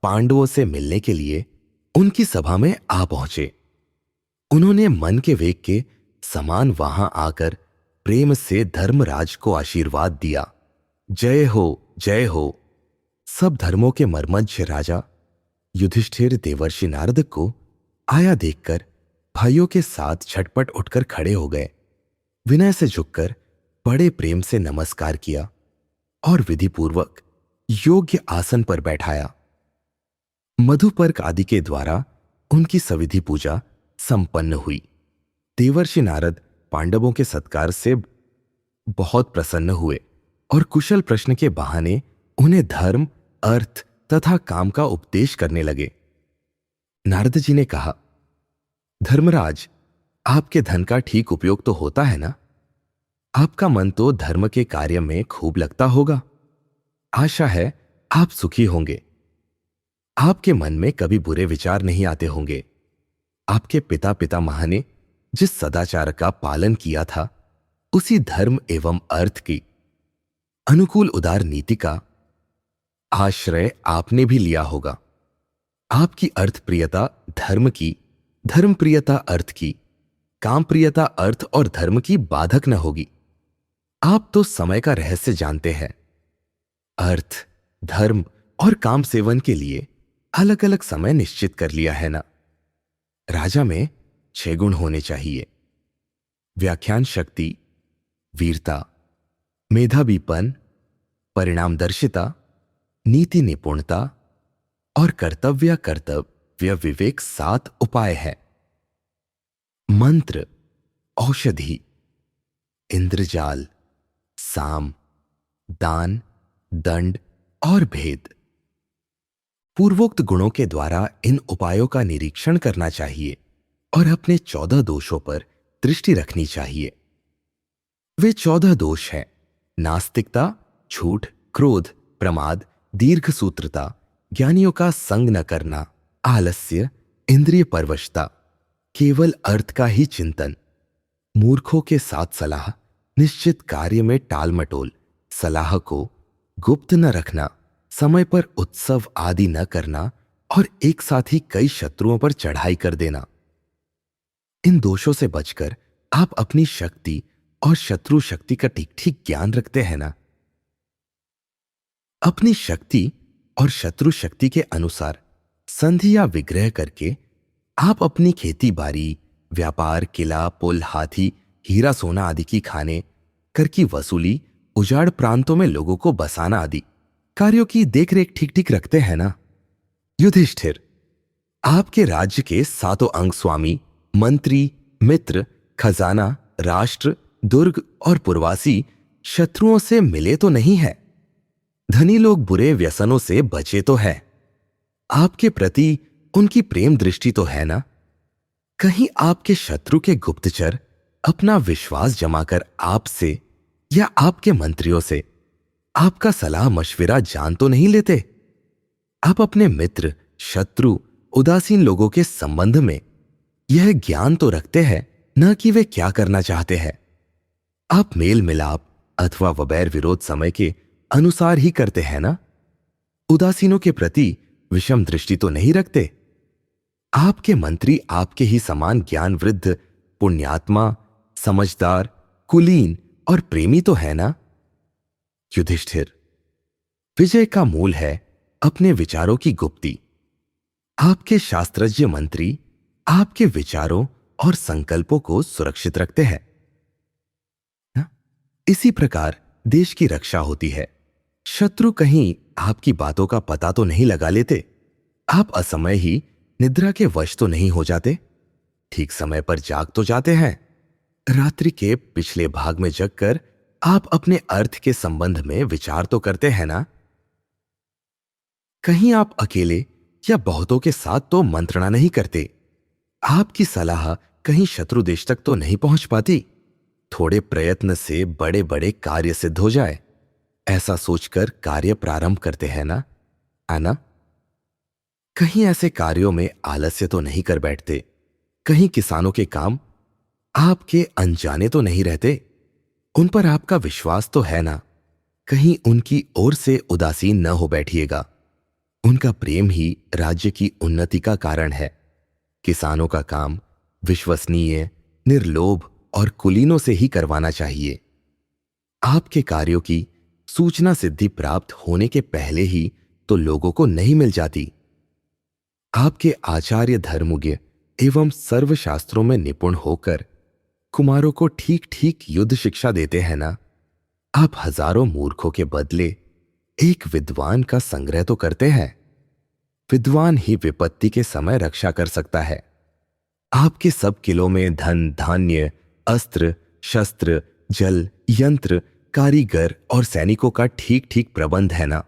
पांडवों से मिलने के लिए उनकी सभा में आ पहुंचे। उन्होंने मन के वेग के समान वहां आकर प्रेम से धर्मराज को आशीर्वाद दिया। जय हो, जय हो। सब धर्मों के मर्मज्ञ राजा युधिष्ठिर देवर्षि नारद को आया देखकर भाइयों के साथ झटपट उठकर खड़े हो गए। विनय से झुककर बड़े प्रेम से नमस्कार किया और विधिपूर्वक योग्य आसन पर बैठाया। मधुपर्क आदि के द्वारा उनकी सविधि पूजा संपन्न हुई। देवर्षि नारद पांडवों के सत्कार से बहुत प्रसन्न हुए और कुशल प्रश्न के बहाने उन्हें धर्म, अर्थ तथा काम का उपदेश करने लगे। नारद जी ने कहा, धर्मराज, आपके धन का ठीक उपयोग तो होता है ना? आपका मन तो धर्म के कार्य में खूब लगता होगा। आशा है आप सुखी होंगे। आपके मन में कभी बुरे विचार नहीं आते होंगे। आपके पिता पितामह ने जिस सदाचार का पालन किया था, उसी धर्म एवं अर्थ की अनुकूल उदार नीति का आश्रय आपने भी लिया होगा। आपकी अर्थ प्रियता धर्म की, धर्मप्रियता अर्थ की, कामप्रियता अर्थ और धर्म की बाधक न होगी। आप तो समय का रहस्य जानते हैं। अर्थ, धर्म और काम सेवन के लिए अलग अलग समय निश्चित कर लिया है ना। राजा में 6 गुण होने चाहिए: व्याख्यान शक्ति, वीरता, मेधावीपन, परिणामदर्शिता, नीति निपुणता और कर्तव्य विवेक 7 उपाय है। मंत्र, औषधि, इंद्रजाल, साम, दान, दंड और भेद। पूर्वोक्त गुणों के द्वारा इन उपायों का निरीक्षण करना चाहिए और अपने 14 दोषों पर दृष्टि रखनी चाहिए। वे 14 दोष हैं: नास्तिकता, झूठ, क्रोध, प्रमाद, दीर्घसूत्रता, ज्ञानियों का संग न करना, आलस्य, इंद्रिय परवशता, केवल अर्थ का ही चिंतन, मूर्खों के साथ सलाह, निश्चित कार्य में टालमटोल, सलाह को गुप्त न रखना, समय पर उत्सव आदि न करना और एक साथ ही कई शत्रुओं पर चढ़ाई कर देना। इन दोषों से बचकर आप अपनी शक्ति और शत्रु शक्ति का ठीक ठीक ज्ञान रखते हैं ना। अपनी शक्ति और शत्रु शक्ति के अनुसार संधि या विग्रह करके आप अपनी खेती बाड़ी, व्यापार, किला, पुल, हाथी, हीरा सोना आदि की खाने, कर की वसूली, उजाड़ प्रांतों में लोगों को बसाना आदि कार्यों की देखरेख ठीक ठीक रखते हैं ना। युधिष्ठिर, आपके राज्य के 7 अंग स्वामी, मंत्री, मित्र, खजाना, राष्ट्र, दुर्ग और पुरवासी शत्रुओं से मिले तो नहीं है। धनी लोग बुरे व्यसनों से बचे तो है। आपके प्रति उनकी प्रेम दृष्टि तो है ना। कहीं आपके शत्रु के गुप्तचर अपना विश्वास जमाकर आपसे या आपके मंत्रियों से आपका सलाह मशविरा जान तो नहीं लेते। आप अपने मित्र, शत्रु, उदासीन लोगों के संबंध में यह ज्ञान तो रखते हैं न कि वे क्या करना चाहते हैं। आप मेल मिलाप अथवा वैर विरोध समय के अनुसार ही करते हैं ना। उदासीनों के प्रति विषम दृष्टि तो नहीं रखते। आपके मंत्री आपके ही समान ज्ञान वृद्ध, पुण्यात्मा, समझदार, कुलीन और प्रेमी तो है ना। युधिष्ठिर, विजय का मूल है अपने विचारों की गुप्ती। आपके शास्त्रज्ञ मंत्री आपके विचारों और संकल्पों को सुरक्षित रखते हैं। इसी प्रकार देश की रक्षा होती है। शत्रु कहीं आपकी बातों का पता तो नहीं लगा लेते। आप असमय ही निद्रा के वश तो नहीं हो जाते। ठीक समय पर जाग तो जाते हैं। रात्रि के पिछले भाग में जगकर आप अपने अर्थ के संबंध में विचार तो करते हैं ना। कहीं आप अकेले या बहुतों के साथ तो मंत्रणा नहीं करते। आपकी सलाह कहीं शत्रु देश तक तो नहीं पहुंच पाती। थोड़े प्रयत्न से बड़े बड़े कार्य सिद्ध हो जाए, ऐसा सोचकर कार्य प्रारंभ करते हैं ना, है ना। कहीं ऐसे कार्यों में आलस्य तो नहीं कर बैठते। कहीं किसानों के काम आपके अनजाने तो नहीं रहते। उन पर आपका विश्वास तो है ना। कहीं उनकी ओर से उदासीन न हो बैठिएगा। उनका प्रेम ही राज्य की उन्नति का कारण है। किसानों का काम विश्वसनीय, निर्लोभ और कुलीनों से ही करवाना चाहिए। आपके कार्यों की सूचना सिद्धि प्राप्त होने के पहले ही तो लोगों को नहीं मिल जाती। आपके आचार्य धर्मज्ञ एवं सर्वशास्त्रों में निपुण होकर कुमारों को ठीक ठीक युद्ध शिक्षा देते हैं ना। आप हजारों मूर्खों के बदले एक विद्वान का संग्रह तो करते हैं। विद्वान ही विपत्ति के समय रक्षा कर सकता है। आपके सब किलों में धन, धान्य, अस्त्र, शस्त्र, जल, यंत्र, कारीगर और सैनिकों का ठीक ठीक प्रबंध है ना।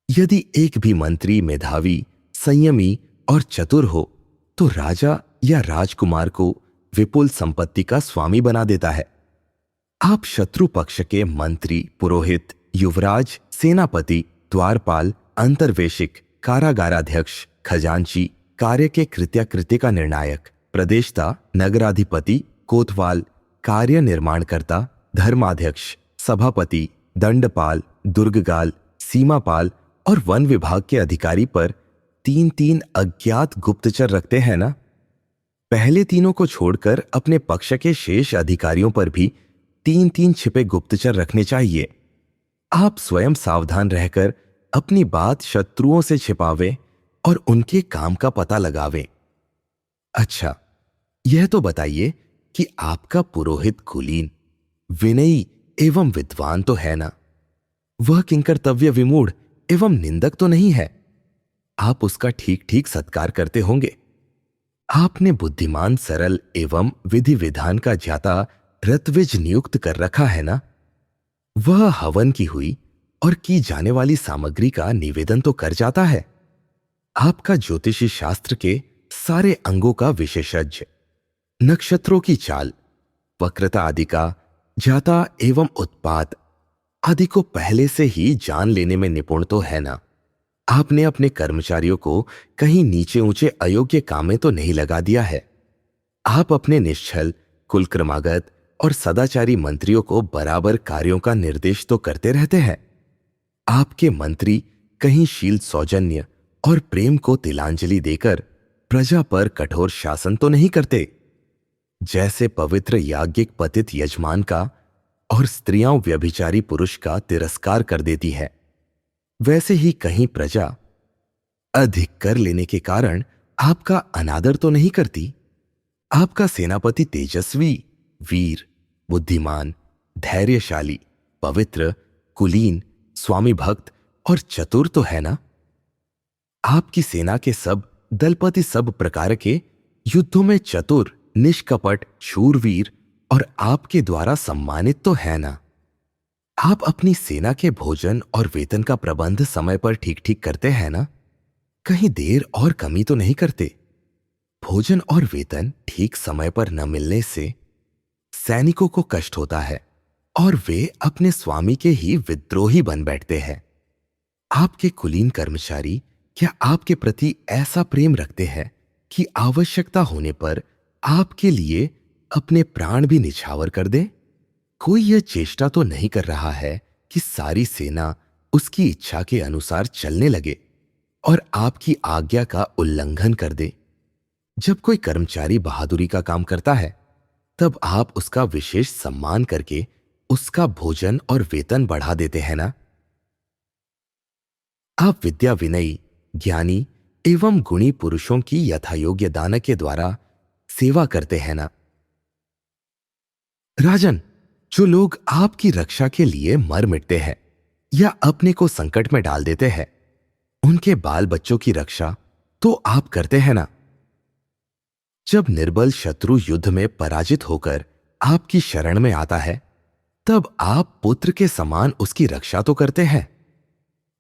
यदि एक भी मंत्री मेधावी, संयमी और चतुर हो तो राजा या राजकुमार को विपुल संपत्ति का स्वामी बना देता है। आप शत्रु पक्ष के मंत्री, पुरोहित, युवराज, सेनापति, द्वारपाल, अंतर्वेशिक, कारागाराध्यक्ष, खजांची, कार्य के कृत्याकृत्य का निर्णायक, प्रदेशता, नगराधिपति, कोतवाल, कार्य निर्माणकर्ता, धर्माध्यक्ष, सभापति, दंडपाल, दुर्गगाल, सीमापाल और वन विभाग के अधिकारी पर 3-3 अज्ञात गुप्तचर रखते हैं ना। पहले तीनों को छोड़कर अपने पक्ष के शेष अधिकारियों पर भी 3-3 छिपे गुप्तचर रखने चाहिए। आप स्वयं सावधान रहकर अपनी बात शत्रुओं से छिपावे और उनके काम का पता लगावे। अच्छा, यह तो बताइए कि आपका पुरोहित कुलीन विनयी एवं विद्वान तो है ना? वह किंकर्तव्य विमूढ़ एवं निंदक तो नहीं है? आप उसका ठीक ठीक सत्कार करते होंगे। आपने बुद्धिमान, सरल एवं विधि विधान का ज्ञाता ऋत्विज नियुक्त कर रखा है ना? वह हवन की हुई और की जाने वाली सामग्री का निवेदन तो कर जाता है। आपका ज्योतिषी शास्त्र के सारे अंगों का विशेषज्ञ, नक्षत्रों की चाल, वक्रता आदि का ज्ञाता एवं उत्पात आदि को पहले से ही जान लेने में निपुण तो है ना? आपने अपने कर्मचारियों को कहीं नीचे ऊंचे अयोग्य काम में तो नहीं लगा दिया है। आप अपने निश्चल, कुलक्रमागत और सदाचारी मंत्रियों को बराबर कार्यों का निर्देश तो करते रहते हैं। आपके मंत्री कहीं शील, सौजन्य और प्रेम को तिलांजलि देकर प्रजा पर कठोर शासन तो नहीं करते, जैसे पवित्र याज्ञिक पतित यजमान का और स्त्रियां व्यभिचारी पुरुष का तिरस्कार कर देती है, वैसे ही कहीं प्रजा अधिक कर लेने के कारण आपका अनादर तो नहीं करती। आपका सेनापति तेजस्वी, वीर, बुद्धिमान, धैर्यशाली, पवित्र, कुलीन, स्वामी भक्त और चतुर तो है ना? आपकी सेना के सब दलपति सब प्रकार के युद्धों में चतुर, निष्कपट, शूरवीर और आपके द्वारा सम्मानित तो है ना? आप अपनी सेना के भोजन और वेतन का प्रबंध समय पर ठीक ठीक करते हैं ना? कहीं देर और कमी तो नहीं करते? भोजन और वेतन ठीक समय पर न मिलने से सैनिकों को कष्ट होता है और वे अपने स्वामी के ही विद्रोही बन बैठते हैं। आपके कुलीन कर्मचारी क्या आपके प्रति ऐसा प्रेम रखते हैं कि आवश्यकता होने पर आपके लिए अपने प्राण भी निछावर कर दे? कोई यह चेष्टा तो नहीं कर रहा है कि सारी सेना उसकी इच्छा के अनुसार चलने लगे और आपकी आज्ञा का उल्लंघन कर दे? जब कोई कर्मचारी बहादुरी का काम करता है, तब आप उसका विशेष सम्मान करके उसका भोजन और वेतन बढ़ा देते हैं ना? आप विद्या, विनयी, ज्ञानी एवं गुणी पुरुषों की यथायोग्य दान के द्वारा सेवा करते हैं ना? राजन, जो लोग आपकी रक्षा के लिए मर मिटते हैं या अपने को संकट में डाल देते हैं, उनके बाल बच्चों की रक्षा तो आप करते हैं ना? जब निर्बल शत्रु युद्ध में पराजित होकर आपकी शरण में आता है, तब आप पुत्र के समान उसकी रक्षा तो करते हैं।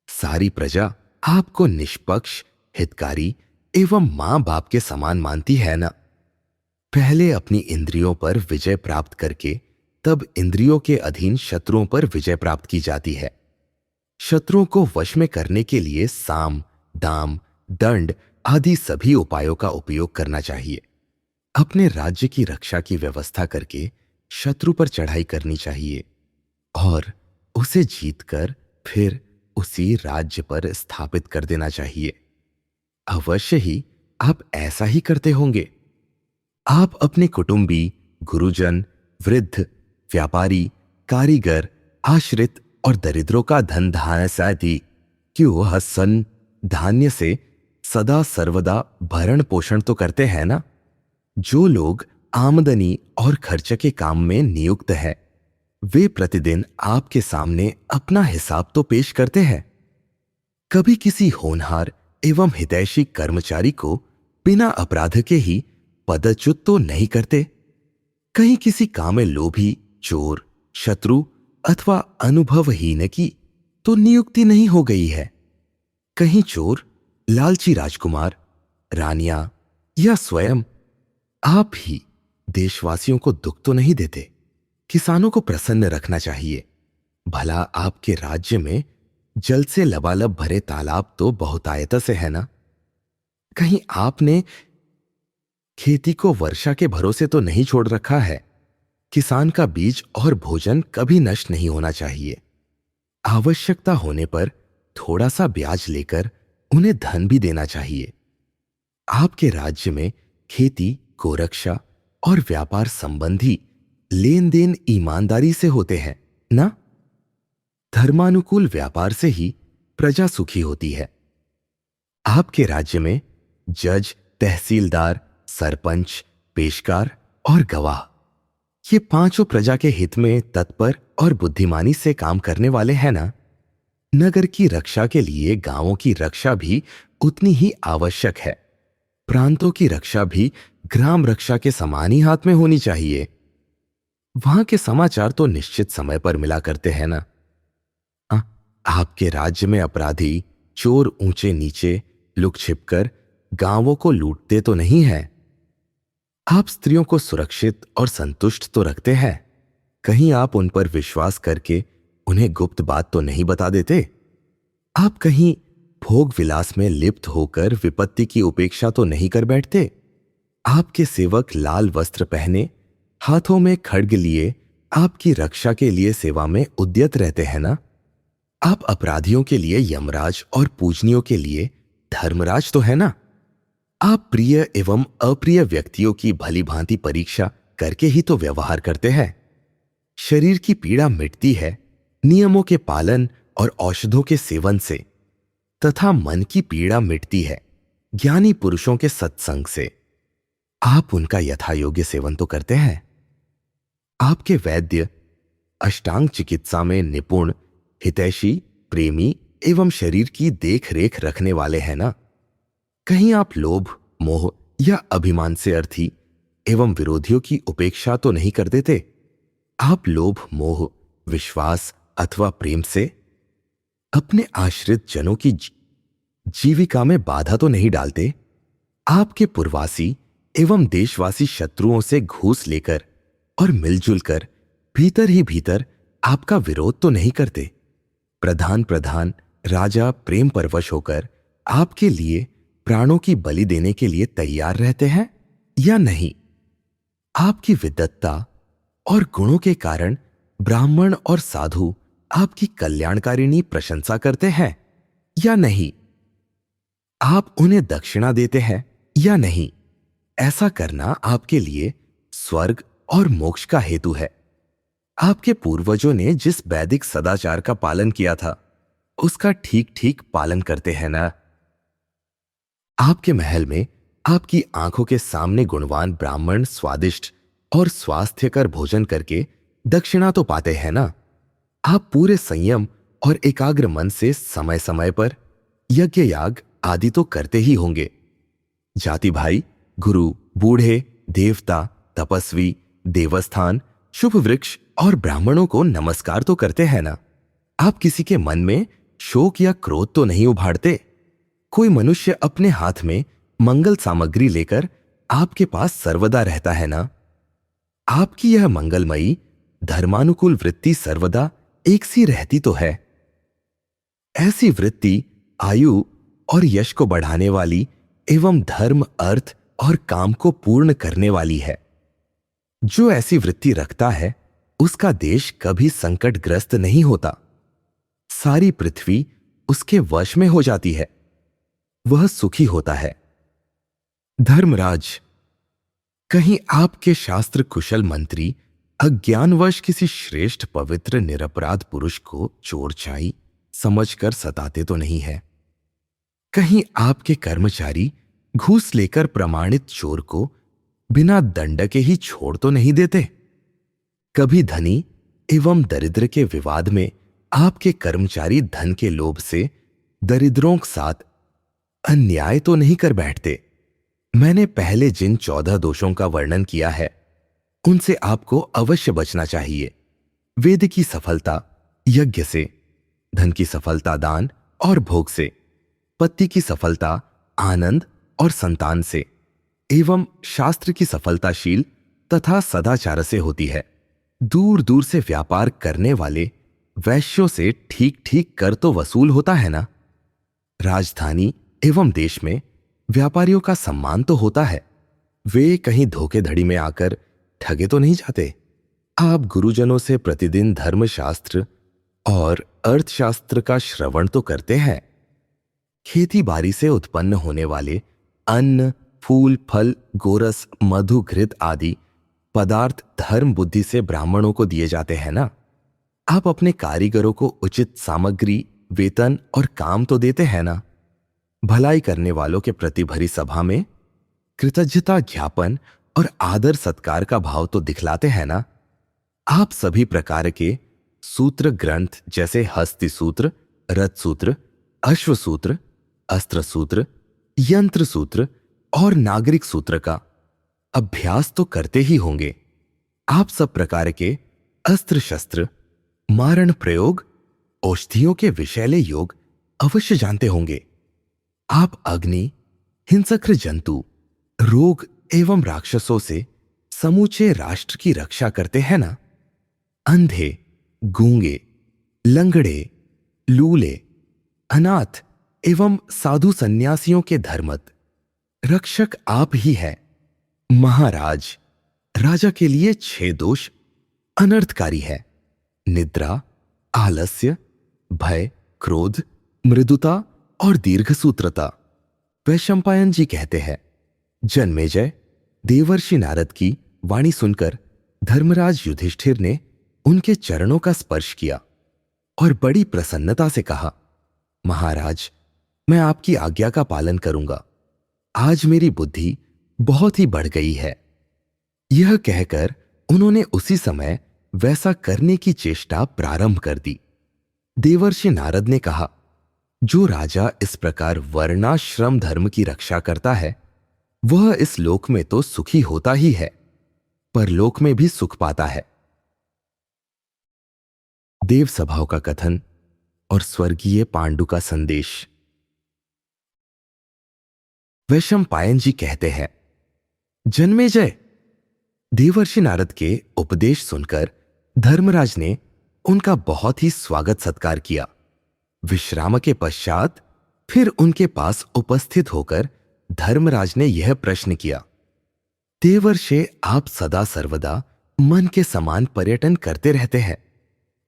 सारी प्रजा आपको निष्पक्ष, हितकारी एवं मां बाप के समान मानती है ना? पहले अपनी इंद्रियों पर विजय प्राप्त करके तब इंद्रियों के अधीन शत्रुओं पर विजय प्राप्त की जाती है। शत्रुओं को वश में करने के लिए साम, दाम, दंड आदि सभी उपायों का उपयोग करना चाहिए। अपने राज्य की रक्षा की व्यवस्था करके शत्रु पर चढ़ाई करनी चाहिए और उसे जीतकर फिर उसी राज्य पर स्थापित कर देना चाहिए। अवश्य ही आप ऐसा ही करते होंगे। आप अपने कुटुंबी, गुरुजन, वृद्ध, व्यापारी, कारीगर, आश्रित और दरिद्रों का धन धान्य क्यों हसन धान्य से सदा सर्वदा भरण पोषण तो करते हैं ना? जो लोग आमदनी और खर्च के काम में नियुक्त है, वे प्रतिदिन आपके सामने अपना हिसाब तो पेश करते हैं। कभी किसी होनहार एवं हितैषी कर्मचारी को बिना अपराध के ही पदच्युत तो नहीं करते। कहीं किसी काम में लोभी, चोर, शत्रु अथवा अनुभवहीन की तो नियुक्ति नहीं हो गई है। कहीं चोर, लालची राजकुमार, रानियां या स्वयं आप ही देशवासियों को दुख तो नहीं देते। किसानों को प्रसन्न रखना चाहिए। भला आपके राज्य में जल से लबालब भरे तालाब तो बहुतायत से है ना? कहीं आपने खेती को वर्षा के भरोसे तो नहीं छोड़ रखा है। किसान का बीज और भोजन कभी नष्ट नहीं होना चाहिए। आवश्यकता होने पर थोड़ा सा ब्याज लेकर उन्हें धन भी देना चाहिए। आपके राज्य में खेती गोरक्षा और व्यापार संबंधी लेन देन ईमानदारी से होते हैं ना? धर्मानुकूल व्यापार से ही प्रजा सुखी होती है। आपके राज्य में जज, तहसीलदार, सरपंच, पेशकार और गवाह, ये पांचों प्रजा के हित में तत्पर और बुद्धिमानी से काम करने वाले हैं ना? नगर की रक्षा के लिए गांवों की रक्षा भी उतनी ही आवश्यक है। प्रांतों की रक्षा भी ग्राम रक्षा के समान ही हाथ में होनी चाहिए। वहां के समाचार तो निश्चित समय पर मिला करते हैं ना? आ, आपके राज्य में अपराधी, चोर ऊंचे नीचे लुक छिपकर गांवों को लूटते तो नहीं हैं। आप स्त्रियों को सुरक्षित और संतुष्ट तो रखते हैं। कहीं आप उन पर विश्वास करके उन्हें गुप्त बात तो नहीं बता देते? आप कहीं भोग विलास में लिप्त होकर विपत्ति की उपेक्षा तो नहीं कर बैठते? आपके सेवक लाल वस्त्र पहने, हाथों में खड्ग लिए आपकी रक्षा के लिए सेवा में उद्यत रहते हैं ना? आप अपराधियों के लिए यमराज और पूजनियों के लिए धर्मराज तो है ना? आप प्रिय एवं अप्रिय व्यक्तियों की भली भांति परीक्षा करके ही तो व्यवहार करते हैं। शरीर की पीड़ा मिटती है नियमों के पालन और औषधों के सेवन से, तथा मन की पीड़ा मिटती है ज्ञानी पुरुषों के सत्संग से। आप उनका यथायोग्य सेवन तो करते हैं। आपके वैद्य अष्टांग चिकित्सा में निपुण, हितैषी, प्रेमी एवं शरीर की देख रेख रखने वाले हैं ना? कहीं आप लोभ, मोह या अभिमान से अर्थी एवं विरोधियों की उपेक्षा तो नहीं कर देते? आप लोभ, मोह, विश्वास अथवा प्रेम से अपने आश्रित जनों की जीविका में बाधा तो नहीं डालते? आपके पूर्वासी एवं देशवासी शत्रुओं से घूस लेकर और मिलजुल कर भीतर ही भीतर आपका विरोध तो नहीं करते? प्रधान राजा प्रेम परवश होकर आपके लिए प्राणों की बलि देने के लिए तैयार रहते हैं या नहीं? आपकी विद्वत्ता और गुणों के कारण ब्राह्मण और साधु आपकी कल्याणकारिणी प्रशंसा करते हैं या नहीं? आप उन्हें दक्षिणा देते हैं या नहीं? ऐसा करना आपके लिए स्वर्ग और मोक्ष का हेतु है। आपके पूर्वजों ने जिस वैदिक सदाचार का पालन किया था, उसका ठीक ठीक पालन करते हैं ना? आपके महल में आपकी आंखों के सामने गुणवान ब्राह्मण स्वादिष्ट और स्वास्थ्यकर भोजन करके दक्षिणा तो पाते हैं ना? आप पूरे संयम और एकाग्र मन से समय समय पर यज्ञ याग आदि तो करते ही होंगे। जाति भाई, गुरु, बूढ़े, देवता, तपस्वी, देवस्थान, शुभ वृक्ष और ब्राह्मणों को नमस्कार तो करते हैं ना? आप किसी के मन में शोक या क्रोध तो नहीं उभारते? कोई मनुष्य अपने हाथ में मंगल सामग्री लेकर आपके पास सर्वदा रहता है ना? आपकी यह मंगलमयी धर्मानुकूल वृत्ति सर्वदा एक सी रहती तो है। ऐसी वृत्ति आयु और यश को बढ़ाने वाली एवं धर्म, अर्थ और काम को पूर्ण करने वाली है। जो ऐसी वृत्ति रखता है उसका देश कभी संकटग्रस्त नहीं होता। सारी पृथ्वी उसके वश में हो जाती है, वह सुखी होता है। धर्मराज, कहीं आपके शास्त्र कुशल मंत्री अज्ञानवश किसी श्रेष्ठ पवित्र निरपराध पुरुष को चोर चाई समझकर सताते तो नहीं है? कहीं आपके कर्मचारी घूस लेकर प्रमाणित चोर को बिना दंड के ही छोड़ तो नहीं देते? कभी धनी एवं दरिद्र के विवाद में आपके कर्मचारी धन के लोभ से दरिद्रों के साथ अन्याय तो नहीं कर बैठते? मैंने पहले जिन 14 दोषों का वर्णन किया है, उनसे आपको अवश्य बचना चाहिए। वेद की सफलता यज्ञ से, धन की सफलता दान और भोग से, पति की सफलता आनंद और संतान से, एवं शास्त्र की सफलता शील तथा सदाचार से होती है। दूर दूर से व्यापार करने वाले वैश्यों से ठीक ठीक कर तो वसूल होता है ना? राजधानी एवं देश में व्यापारियों का सम्मान तो होता है। वे कहीं धोखेधड़ी में आकर ठगे तो नहीं जाते? आप गुरुजनों से प्रतिदिन धर्मशास्त्र और अर्थशास्त्र का श्रवण तो करते हैं। खेती बाड़ी से उत्पन्न होने वाले अन्न, फूल, फल, गोरस, मधु, घृत आदि पदार्थ धर्म बुद्धि से ब्राह्मणों को दिए जाते हैं ना। आप अपने कारीगरों को उचित सामग्री, वेतन और काम तो देते हैं ना। भलाई करने वालों के प्रति भरी सभा में कृतज्ञता ज्ञापन और आदर सत्कार का भाव तो दिखलाते हैं ना। आप सभी प्रकार के सूत्र ग्रंथ जैसे हस्ति सूत्र, रथ सूत्र, अश्व सूत्र, अस्त्र सूत्र, यंत्र सूत्र और नागरिक सूत्र का अभ्यास तो करते ही होंगे। आप सब प्रकार के अस्त्र शस्त्र, मारण प्रयोग, औषधियों के विषैले योग अवश्य जानते होंगे। आप अग्नि, हिंसक जंतु, रोग एवं राक्षसों से समूचे राष्ट्र की रक्षा करते हैं ना। अंधे, गूंगे, लंगड़े, लूले, अनाथ एवं साधु सन्यासियों के धर्मत रक्षक आप ही हैं। महाराज, राजा के लिए 6 दोष अनर्थकारी है: निद्रा, आलस्य, भय, क्रोध, मृदुता और दीर्घसूत्रता। वैशंपायन जी कहते हैं, जन्मेजय, देवर्षि नारद की वाणी सुनकर धर्मराज युधिष्ठिर ने उनके चरणों का स्पर्श किया और बड़ी प्रसन्नता से कहा, महाराज, मैं आपकी आज्ञा का पालन करूंगा। आज मेरी बुद्धि बहुत ही बढ़ गई है। यह कहकर उन्होंने उसी समय वैसा करने की चेष्टा प्रारंभ कर दी। देवर्षि नारद ने कहा, जो राजा इस प्रकार वर्णाश्रम धर्म की रक्षा करता है, वह इस लोक में तो सुखी होता ही है, परलोक में भी सुख पाता है। देव सभाओं का कथन और स्वर्गीय पांडु का संदेश। वैशंपायन जी कहते हैं, जन्मेजय, देवर्षि नारद के उपदेश सुनकर धर्मराज ने उनका बहुत ही स्वागत सत्कार किया। विश्राम के पश्चात फिर उनके पास उपस्थित होकर धर्मराज ने यह प्रश्न किया, देवर्षि, आप सदा सर्वदा मन के समान पर्यटन करते रहते हैं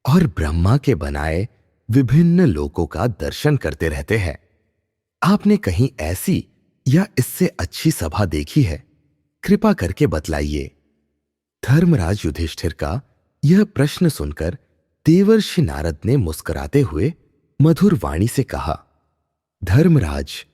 और ब्रह्मा के बनाए विभिन्न लोकों का दर्शन करते रहते हैं। आपने कहीं ऐसी या इससे अच्छी सभा देखी है? कृपा करके बतलाइए। धर्मराज युधिष्ठिर का यह प्रश्न सुनकर देवर्षि नारद ने मुस्कुराते हुए मधुर वाणी से कहा, धर्मराज,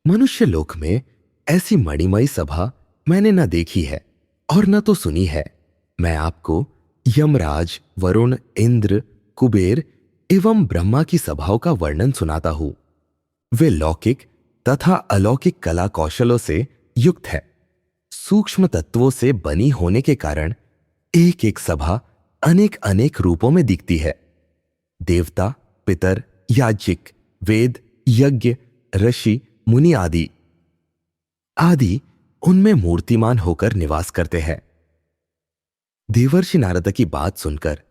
मनुष्य लोक में ऐसी मणिमयी सभा मैंने न देखी है और न तो सुनी है। मैं आपको यमराज, वरुण, इंद्र, कुबेर एवं ब्रह्मा की सभाओं का वर्णन सुनाता हूं। वे लौकिक तथा अलौकिक कला कौशलों से युक्त है। सूक्ष्म तत्वों से बनी होने के कारण एक एक सभा अनेक अनेक रूपों में दिखती है। देवता, पितर, याज्ञिक, वेद, यज्ञ, ऋषि, मुनि आदि उनमें मूर्तिमान होकर निवास करते हैं। देवर्षि नारद की बात सुनकर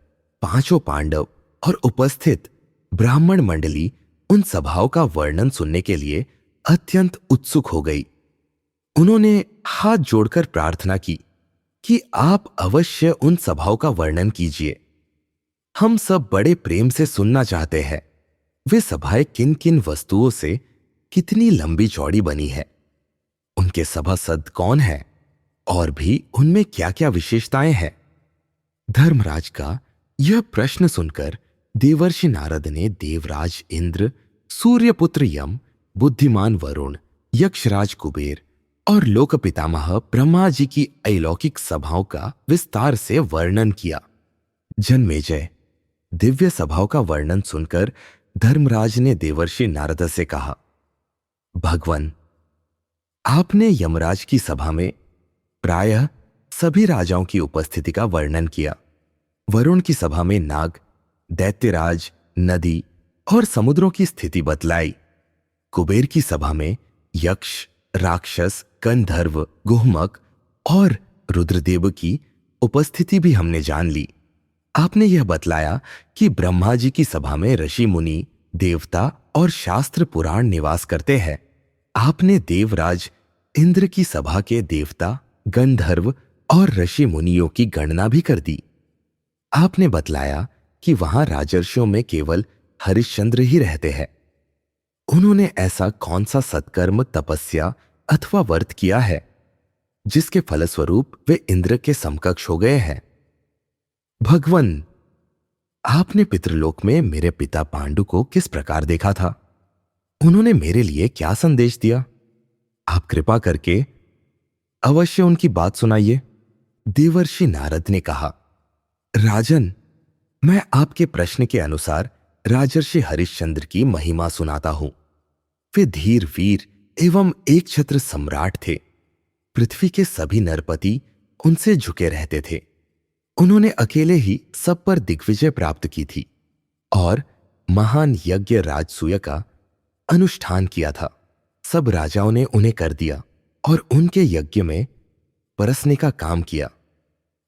पांचों पांडव और उपस्थित ब्राह्मण मंडली उन सभाओं का वर्णन सुनने के लिए अत्यंत उत्सुक हो गई। उन्होंने हाथ जोड़कर प्रार्थना की कि आप अवश्य उन सभाओं का वर्णन कीजिए। हम सब बड़े प्रेम से सुनना चाहते हैं। वे सभाएं किन किन वस्तुओं से कितनी लंबी चौड़ी बनी है, उनके सभासद कौन है और भी उनमें क्या क्या विशेषताएं हैं। धर्मराज का यह प्रश्न सुनकर देवर्षि नारद ने देवराज इंद्र, सूर्यपुत्र यम, बुद्धिमान वरुण, यक्षराज कुबेर और लोक पितामह ब्रह्मा जी की अलौकिक सभाओं का विस्तार से वर्णन किया। जन्मेजय, दिव्य सभाओं का वर्णन सुनकर धर्मराज ने देवर्षि नारद से कहा, भगवन, आपने यमराज की सभा में प्रायः सभी राजाओं की उपस्थिति का वर्णन किया। वरुण की सभा में नाग, दैत्यराज, नदी और समुद्रों की स्थिति बतलाई। कुबेर की सभा में यक्ष, राक्षस, गंधर्व, गुहमक और रुद्रदेव की उपस्थिति भी हमने जान ली। आपने यह बतलाया कि ब्रह्मा जी की सभा में ऋषि मुनि, देवता और शास्त्र पुराण निवास करते हैं। आपने देवराज इंद्र की सभा के देवता, गंधर्व और ऋषि मुनियों की गणना भी कर दी। आपने बतलाया कि वहां राजर्षियों में केवल हरिश्चंद्र ही रहते हैं। उन्होंने ऐसा कौन सा सत्कर्म, तपस्या अथवा व्रत किया है जिसके फलस्वरूप वे इंद्र के समकक्ष हो गए हैं। भगवन, आपने पितृलोक में मेरे पिता पांडु को किस प्रकार देखा था? उन्होंने मेरे लिए क्या संदेश दिया? आप कृपा करके अवश्य उनकी बात सुनाइए। देवर्षि नारद ने कहा, राजन, मैं आपके प्रश्न के अनुसार राजर्षि हरिश्चंद्र की महिमा सुनाता हूं। वे धीर वीर एवं एक छत्र सम्राट थे। पृथ्वी के सभी नरपति उनसे झुके रहते थे। उन्होंने अकेले ही सब पर दिग्विजय प्राप्त की थी और महान यज्ञ राजसूय का अनुष्ठान किया था। सब राजाओं ने उन्हें कर दिया और उनके यज्ञ में परसने का काम किया।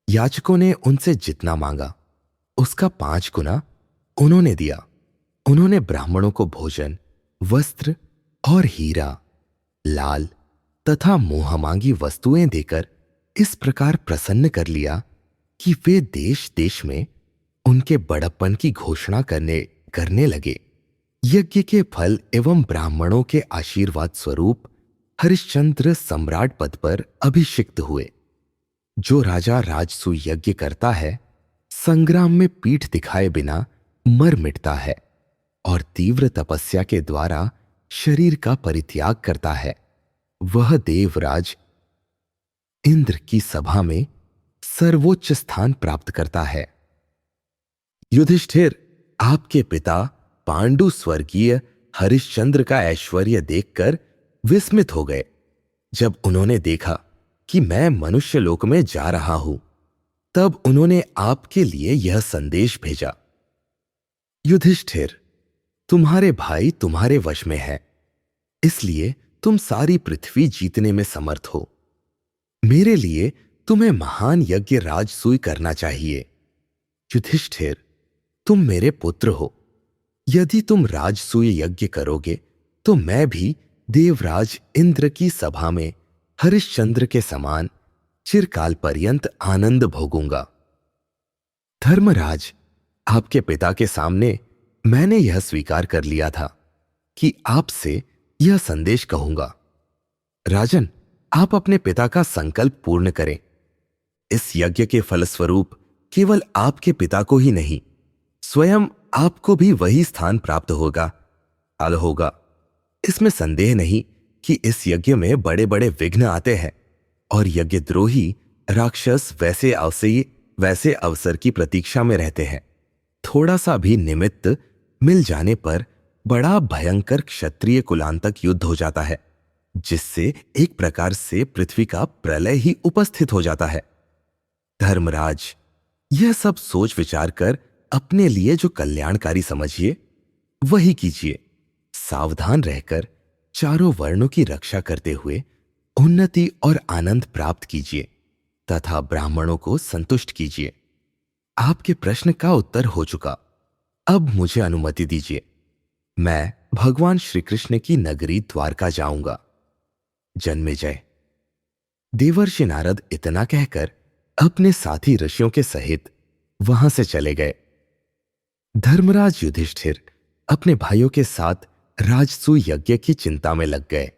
याचकों ने उनसे जितना मांगा उसका 5 गुना उन्होंने दिया। उन्होंने ब्राह्मणों को भोजन, वस्त्र और हीरा, लाल तथा मोहमांगी वस्तुएं देकर इस प्रकार प्रसन्न कर लिया कि वे देश देश में उनके बड़प्पन की घोषणा करने लगे। यज्ञ के फल एवं ब्राह्मणों के आशीर्वाद स्वरूप हरिश्चंद्र सम्राट पद पर अभिषिक्त हुए। जो राजा राजसूय यज्ञ करता है संग्राम में पीठ दिखाए बिना मर मिटता है और तीव्र तपस्या के द्वारा शरीर का परित्याग करता है, वह देवराज इंद्र की सभा में सर्वोच्च स्थान प्राप्त करता है। युधिष्ठिर, आपके पिता पांडु स्वर्गीय हरिश्चंद्र का ऐश्वर्य देखकर विस्मित हो गए। जब उन्होंने देखा कि मैं मनुष्य लोक में जा रहा हूं, तब उन्होंने आपके लिए यह संदेश भेजा। युधिष्ठिर, तुम्हारे भाई तुम्हारे वश में है, इसलिए तुम सारी पृथ्वी जीतने में समर्थ हो। मेरे लिए तुम्हें महान यज्ञ राजसूय करना चाहिए। युधिष्ठिर, तुम मेरे पुत्र हो। यदि तुम राजसूय यज्ञ करोगे तो मैं भी देवराज इंद्र की सभा में हरिश्चंद्र के समान चिरकाल पर्यंत आनंद भोगूंगा। धर्मराज, आपके पिता के सामने मैंने यह स्वीकार कर लिया था कि आपसे यह संदेश कहूंगा। राजन, आप अपने पिता का संकल्प पूर्ण करें। इस यज्ञ के फलस्वरूप केवल आपके पिता को ही नहीं, स्वयं आपको भी वही स्थान प्राप्त होगा। इसमें संदेह नहीं कि इस यज्ञ में बड़े बड़े विघ्न आते हैं और यज्ञद्रोही राक्षस वैसे अवसर की प्रतीक्षा में रहते हैं। थोड़ा सा भी निमित्त मिल जाने पर बड़ा भयंकर क्षत्रिय कुलांतक युद्ध हो जाता है, जिससे एक प्रकार से पृथ्वी का प्रलय ही उपस्थित हो जाता है। धर्मराज, यह सब सोच विचार कर अपने लिए जो कल्याणकारी समझिए वही कीजिए। सावधान रहकर चारों वर्णों की रक्षा करते हुए उन्नति और आनंद प्राप्त कीजिए तथा ब्राह्मणों को संतुष्ट कीजिए। आपके प्रश्न का उत्तर हो चुका। अब मुझे अनुमति दीजिए, मैं भगवान श्री कृष्ण की नगरी द्वारका जाऊंगा। जन्मेजय। देवर्षि नारद इतना कहकर अपने साथी ऋषियों के सहित वहां से चले गए। धर्मराज युधिष्ठिर अपने भाइयों के साथ राजसूय यज्ञ की चिंता में लग गए।